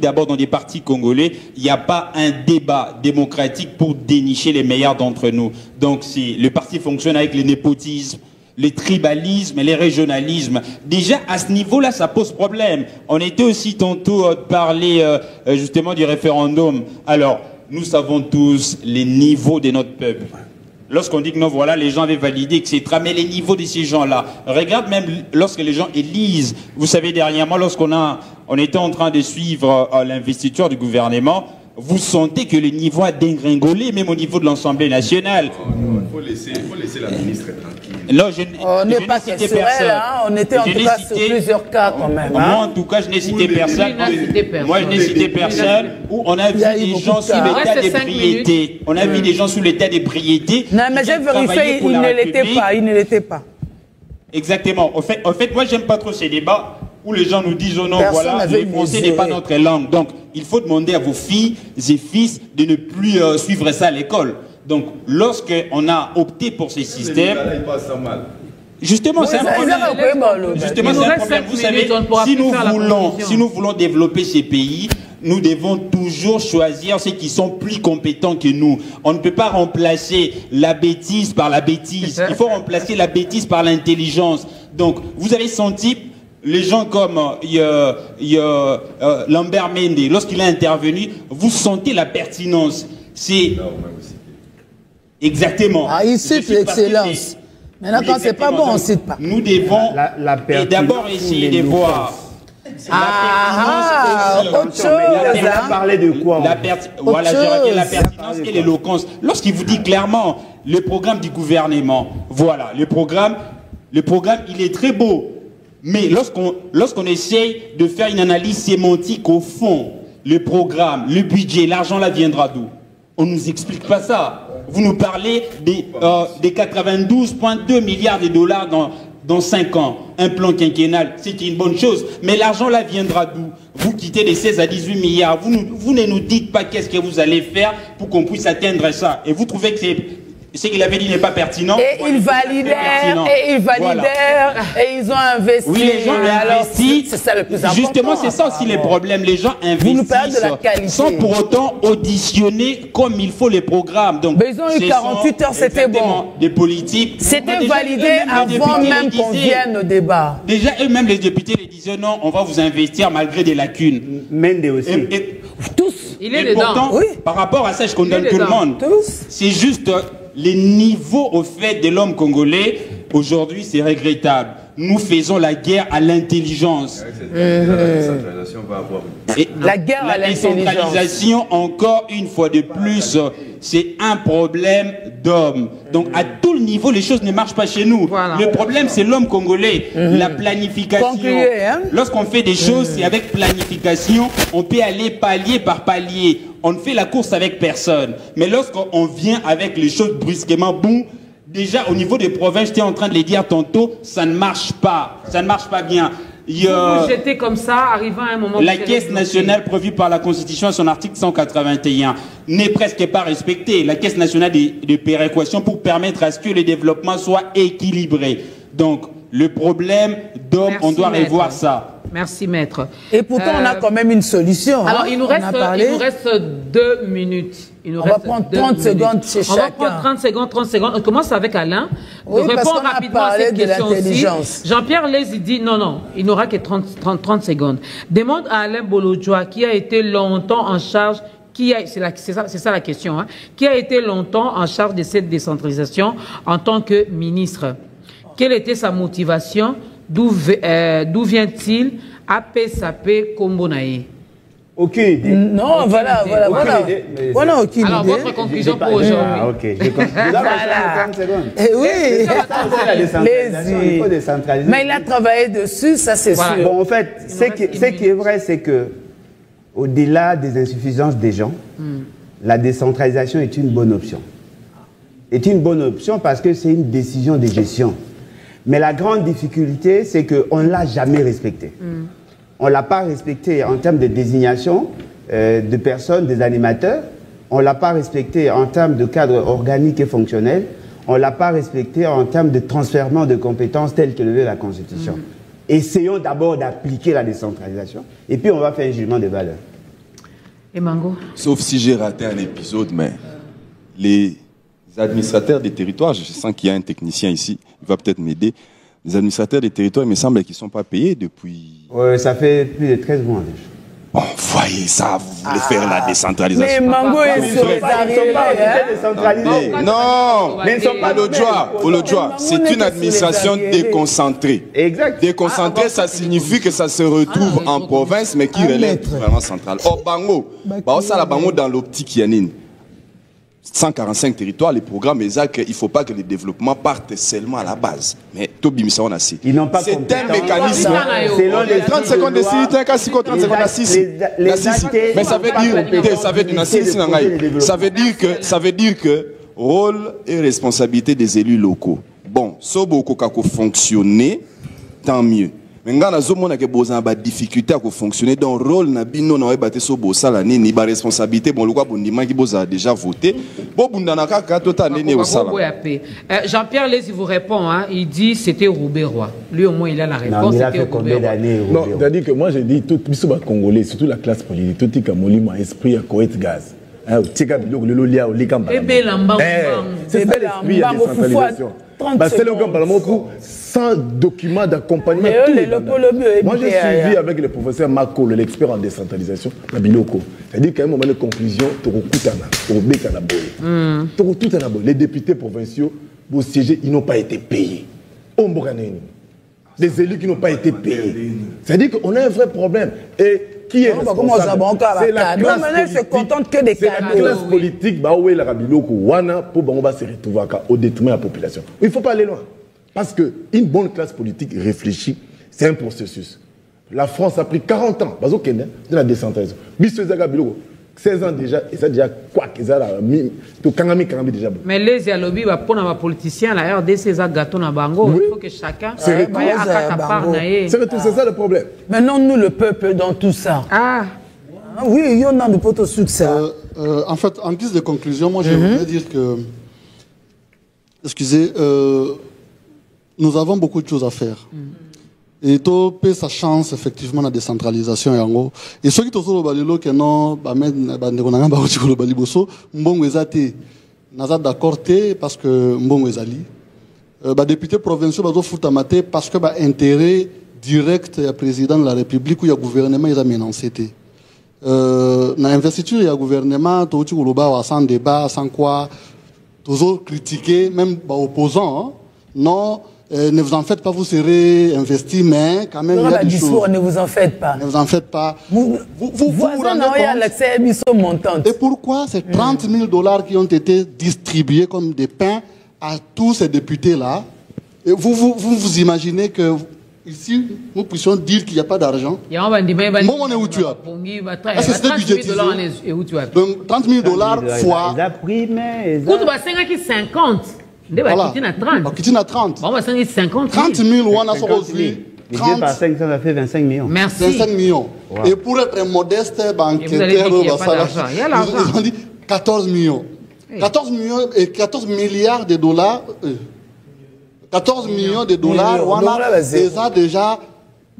d'abord dans des partis congolais, il n'y a pas un débat démocratique pour dénicher les meilleurs d'entre nous. Donc, le parti fonctionne avec le népotisme, les tribalismes et les régionalismes. Déjà, à ce niveau-là, ça pose problème. On était aussi tantôt de parler justement du référendum. Alors, nous savons tous les niveaux de notre peuple. Lorsqu'on dit que non, voilà, les gens avaient validé, etc. Mais les niveaux de ces gens-là, regarde même lorsque les gens élisent. Vous savez, dernièrement, on était en train de suivre l'investiture du gouvernement, vous sentez que le niveau a dégringolé, même au niveau de l'Assemblée nationale. Il faut laisser la ministre tranquille. Non, on n'est pas que sur elle, hein. On était en tout cas sur plusieurs cas quand même. Moi, en tout cas, je n'ai cité personne. Moi, je n'ai cité personne. Où on a vu des gens sous l'état d'ébriété. On a vu des gens sous l'état d'ébriété. Non, mais j'ai vérifié, il ne l'était pas. Il ne l'était pas. Exactement. En fait, moi, j'aime pas trop ces débats où les gens nous disent oh non, voilà, le français n'est pas notre langue. Donc, il faut demander à vos filles et fils de ne plus suivre ça à l'école. Donc, lorsqu'on a opté pour ces systèmes... Justement, c'est un problème. Justement, c'est un problème. Vous savez, si nous voulons développer ces pays, nous devons toujours choisir ceux qui sont plus compétents que nous. On ne peut pas remplacer la bêtise par la bêtise. Il faut remplacer la bêtise par l'intelligence. Donc, vous avez senti... Les gens comme Lambert Mende, lorsqu'il a intervenu, vous sentez la pertinence. C'est exactement. Ah, il cite l'excellence. Maintenant, quand c'est pas bon, on ne cite pas. Nous devons d'abord essayer de voir. Autre chose. Il a parlé de quoi? Voilà, je reviens la pertinence et l'éloquence. Lorsqu'il vous dit clairement le programme du gouvernement, voilà, le programme, il est très beau. Mais lorsqu'on essaye de faire une analyse sémantique au fond, le programme, le budget, l'argent là viendra d'où? On ne nous explique pas ça. Vous nous parlez des 92,2 milliards de dollars dans 5 ans. Un plan quinquennal, c'est une bonne chose. Mais l'argent là viendra d'où? Vous quittez les 16 à 18 milliards. Vous ne nous dites pas qu'est-ce que vous allez faire pour qu'on puisse atteindre ça. Et vous trouvez que ce qu'il avait dit n'est pas pertinent. Et ils validèrent, et ils ont investi. Oui, les gens investissent. C'est ça le plus important. Justement, c'est ça aussi les problèmes. Les gens investissent sans pour autant auditionner comme il faut les programmes. Donc, mais ils ont eu 48 heures, c'était bon. Des politiques. C'était validé avant même qu'on vienne au débat. Déjà, eux-mêmes, les députés les disaient non, on va vous investir malgré des lacunes. Mende aussi. Tous. Il est Et dedans. pourtant, Oui. par rapport à ça, je condamne Il est tout le dedans. monde. Tous. C'est juste les niveaux au fait de l'homme congolais. Aujourd'hui, c'est regrettable. Nous faisons la guerre à l'intelligence. Et La guerre à la l'intelligence. décentralisation, encore une fois de plus, c'est un problème d'homme. Donc à tout le niveau, les choses ne marchent pas chez nous. Voilà. Le problème, c'est l'homme congolais. La planification. Concluez, hein. Lorsqu'on fait des choses, c'est avec planification. On peut aller palier par palier. On ne fait la course avec personne. Mais lorsqu'on vient avec les choses brusquement, boum, déjà au niveau des provinces, j'étais en train de les dire tantôt, ça ne marche pas. Ça ne marche pas bien. Vous jetez comme ça, arrivant à un moment... La caisse nationale prévue par la Constitution à son article 181 n'est presque pas respectée. La caisse nationale de péréquation pour permettre à ce que le développement soit équilibré. Donc, le problème d'homme, on doit revoir ça. Merci, maître. Et pourtant, on a quand même une solution. Alors, hein. il nous reste 2 minutes. On va prendre 30 secondes chez chacun. On va prendre 30 secondes. On commence avec Alain. Oui, parce Répond qu'on a rapidement à parlé cette de question aussi. l'intelligence. Jean-Pierre Lézy dit non, il n'aura que 30 secondes. Demande à Alain Bolodjoa, qui a été longtemps en charge, c'est ça la question, hein, qui a été longtemps en charge de cette décentralisation en tant que ministre. Quelle était sa motivation? D'où vient-il? APSAP Kombonae. Aucune idée. Non, voilà. Voilà, aucune Alors, idée. votre conclusion pour aujourd'hui. Ah, ok. Je voilà. 30 secondes. Eh oui. C'est la décentralisation. Il faut décentraliser. Mais il a travaillé dessus, ça c'est Voilà. sûr. Bon, en fait, ce qui est vrai, c'est que, au-delà des insuffisances des gens, la décentralisation est une bonne option. Est une bonne option parce que c'est une décision de gestion. Mais la grande difficulté, c'est qu'on ne l'a jamais respectée. On ne l'a pas respectée en termes de désignation de personnes, des animateurs. On ne l'a pas respectée en termes de cadre organique et fonctionnel. On ne l'a pas respectée en termes de transfèrement de compétences telles que le veut la Constitution. Essayons d'abord d'appliquer la décentralisation et puis on va faire un jugement de valeur. Et Mango? Sauf si j'ai raté un épisode, mais les administrateurs des territoires, je sens qu'il y a un technicien ici, il va peut-être m'aider. Les administrateurs des territoires, il me semble qu'ils ne sont pas payés depuis... Ça fait plus de 13 mois déjà. Bon, voyez ça, vous voulez faire la décentralisation. Mais Mango est sur les arriérés. Non, mais ils ne sont pas Bolodjoa, c'est une administration déconcentrée. Exact. Déconcentrée, ça signifie que ça se retrouve en province, mais qui relève du gouvernement central. Or, Bango, ça la Bango dans l'optique Yanine. 145 territoires, les programmes ESAC, il ne faut pas que le développement parte seulement à la base. Mais Tobi Missa, on a assez. Ils n'ont pas c'est un mécanisme. Selon les 30 secondes de Sili, 30 secondes d'Assisi. Mais ça veut dire que rôle et responsabilité des élus locaux. Bon, Soboko kako fonctionner, tant mieux. Mais quand on a des difficultés à fonctionner dans le rôle, on a battu sur le salaire, ni la responsabilité, bon, le quoi, qui a déjà voté. Bon, Jean-Pierre Lézy vous répond, hein, il dit c'était Roubaix-Roi. Lui, au moins, il a la réponse. Non, il a fait combien d'années? Non, c'est-à-dire que moi, j'ai dit, tout le Congolais, surtout la classe politique, tout le monde a esprit à Koweït Gaz. C'est ça l'esprit à décentralisation. C'est le Parlement pour 100 documents d'accompagnement. Moi, j'ai suivi avec le professeur Mako, l'expert en décentralisation, la Biloko. C'est-à-dire qu'à un moment de conclusion, les députés provinciaux, vos sièges, ils n'ont pas été payés. Les élus qui n'ont pas été payés. C'est-à-dire qu'on a un vrai problème. Et qui est responsable? C'est la classe politique pour se retrouver au détriment de la population. Il ne faut pas aller loin. Parce qu'une bonne classe politique réfléchie, c'est un processus. La France a pris 40 ans de la décentralisation. 16 ans déjà, et ça déjà quoi qu'ils ont déjà. Mais les Yalobi, pour les politiciens, la RDC, c'est gâteau na bango. Il faut que chacun c'est ça le problème. Maintenant, nous, le peuple, dans tout ça. Oui, il y en a de potes au succès. En fait, en guise de conclusion, moi, je voudrais dire que, excusez, nous avons beaucoup de choses à faire. Et tout peut sa chance effectivement la décentralisation en gros. Et ceux qui sont sur le balilo que non, bah même bandekona ba uti le baliboso, mbongo ezate, naza d'accord té parce que mbongo ezali. Bah député provinciaux bazo futamate parce que bah intérêt direct à président de la République ou à gouvernement ils a menacé té. l'investiture du gouvernement, sans débat, sans quoi, toujours critiquer, même opposants, hein. Non, ne vous en faites pas, vous serez investi, mais quand même, il y a des choses. Ne vous en faites pas. Ne vous en faites pas. Vous rendez compte. Et pourquoi ces 30 000 $ qui ont été distribués comme des pains à tous ces députés-là, vous imaginez que ici, nous puissions dire qu'il n'y a pas d'argent. Bon, on est où tu as? Est-ce que c'était budgétisé? Donc, 30 000 $ fois... Il a pris, mais... Il 50. Voilà. On a 30. 30 000, on a aussi. 30 par 5, ça fait 25 millions. Merci. 25 millions. Wow. Et pour être modeste, banquier, ils ont dit 14 millions. 14 millions et 14 milliards de dollars. 14 millions de dollars, on a déjà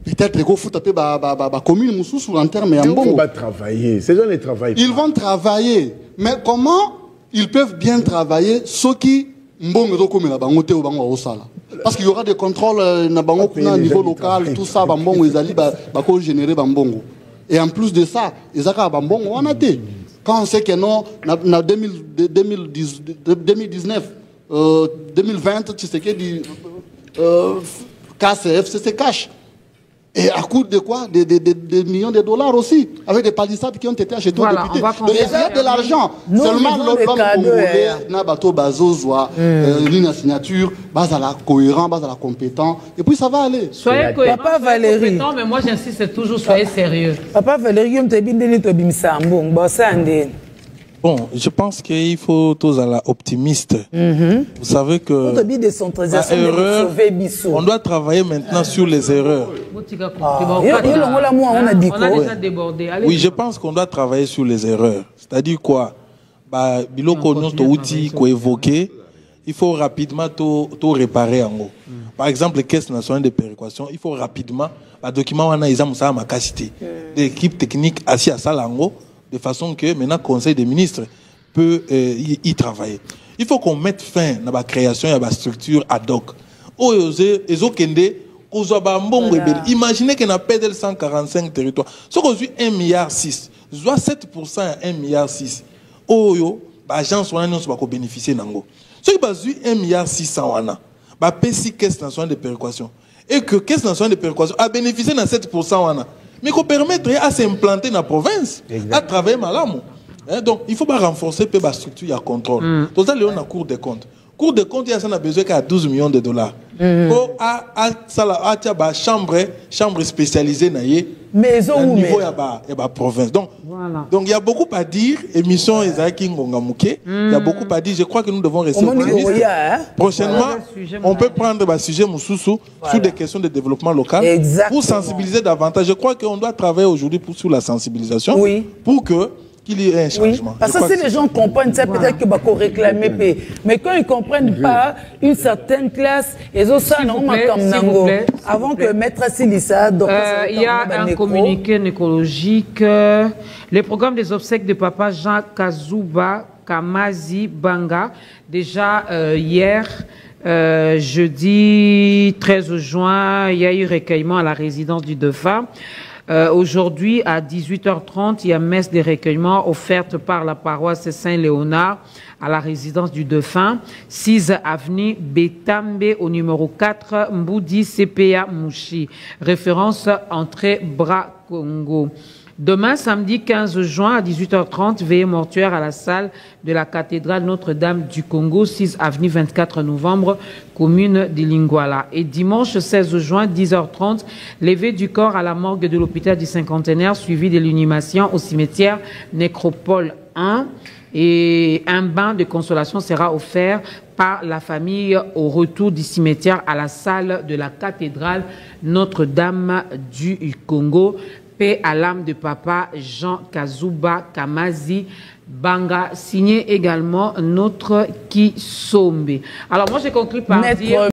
peut-être qu'il faut taper la commune sur en termes. Il faut pas travailler. Ces gens ne travaillent pas. Ils vont travailler. Mais comment ils peuvent bien travailler ceux qui parce qu'il y aura des contrôles au niveau local, tout ça, ils allaient générer bambongo. Et en plus de ça, ils ont bambongo, on a été. Quand on sait que non, en 2019, 2020, tu sais que du KCF, c'est cash. Et à coût de quoi? Des millions de dollars aussi, avec des palissades qui ont été achetées aux députés. Donc il y a de l'argent. Seulement l'autre congolais, Nabato Bazozoa, ligne signature, base à la cohérent, base à la compétent. Et puis ça va aller. Soyez cohérent, Papa Valérie. Mais moi j'insiste toujours, soyez sérieux. Papa Valérie, bon, je pense qu'il faut tous à la optimiste. Vous savez que erreur, on doit travailler maintenant sur les erreurs. On a déjà débordé. Oui, je pense qu'on doit travailler sur les erreurs. C'est-à-dire quoi? Biloko notre outil qu'on évoqué, il faut rapidement tout réparer en haut. Par exemple, les caisses nationales de péréquation, il faut rapidement, document on a ma capacité. L'équipe technique assise à ça en haut, de façon que maintenant le Conseil des ministres peut y travailler. Il faut qu'on mette fin à la création de la structure ad hoc. Imaginez qu'on a perdu 145 territoires. Ce qu'on a 1,6 milliard, soit 7% à 1,6 milliard. L'agence va bénéficier d'ango. Ce qui a 1,6 milliard, PSI Caisse nationale de péréquation. Et que Caisse nationale de péréquation a bénéficié de 7%. Mais qu'on permettre à s'implanter dans la province, à travailler malamou. Donc, il faut pas renforcer la structure à contrôle. Tout ça, on a Cour des comptes. Cour des comptes, il y a besoin qu'à 12 millions de dollars. Pour la chambre spécialisée au niveau de la province. Donc, il y a beaucoup à dire. Émission Ezaki Ngongamouké. Il y a beaucoup à dire. Je crois que nous devons rester optimistes. Prochainement, on peut prendre le sujet Moussoussou sur des questions de développement local pour sensibiliser davantage. Je crois qu'on doit travailler aujourd'hui sur la sensibilisation pour qu'il y ait un changement. Oui, parce que si les gens comprennent ça, peut-être qu'ils vont réclamer. Mais quand ils ne comprennent pas une certaine classe, ils ont ça avant que Maître Silissa... Il y a un communiqué écologique. Le programme des obsèques de papa Jean Kazuba Kamazi Banga, déjà hier, jeudi 13 juin, il y a eu recueillement à la résidence du défunt. Aujourd'hui, à 18h30, il y a messe de recueillement offerte par la paroisse Saint-Léonard à la résidence du défunt, 6 avenue Betambe au numéro 4, Mboudi CPA Mouchi. Référence entrée Bras Congo. Demain, samedi 15 juin à 18h30, veillée mortuaire à la salle de la cathédrale Notre-Dame du Congo, 6 avenue 24 novembre, commune de Lingwala. Et dimanche 16 juin, 10h30, levée du corps à la morgue de l'hôpital du Cinquantenaire, suivi de l'inhumation au cimetière Nécropole 1. Et un bain de consolation sera offert par la famille au retour du cimetière à la salle de la cathédrale Notre-Dame du Congo. Paix à l'âme de papa Jean Kazuba Kamazi Banga, signé également notre Kisombe. Alors moi j'ai conclu par dire...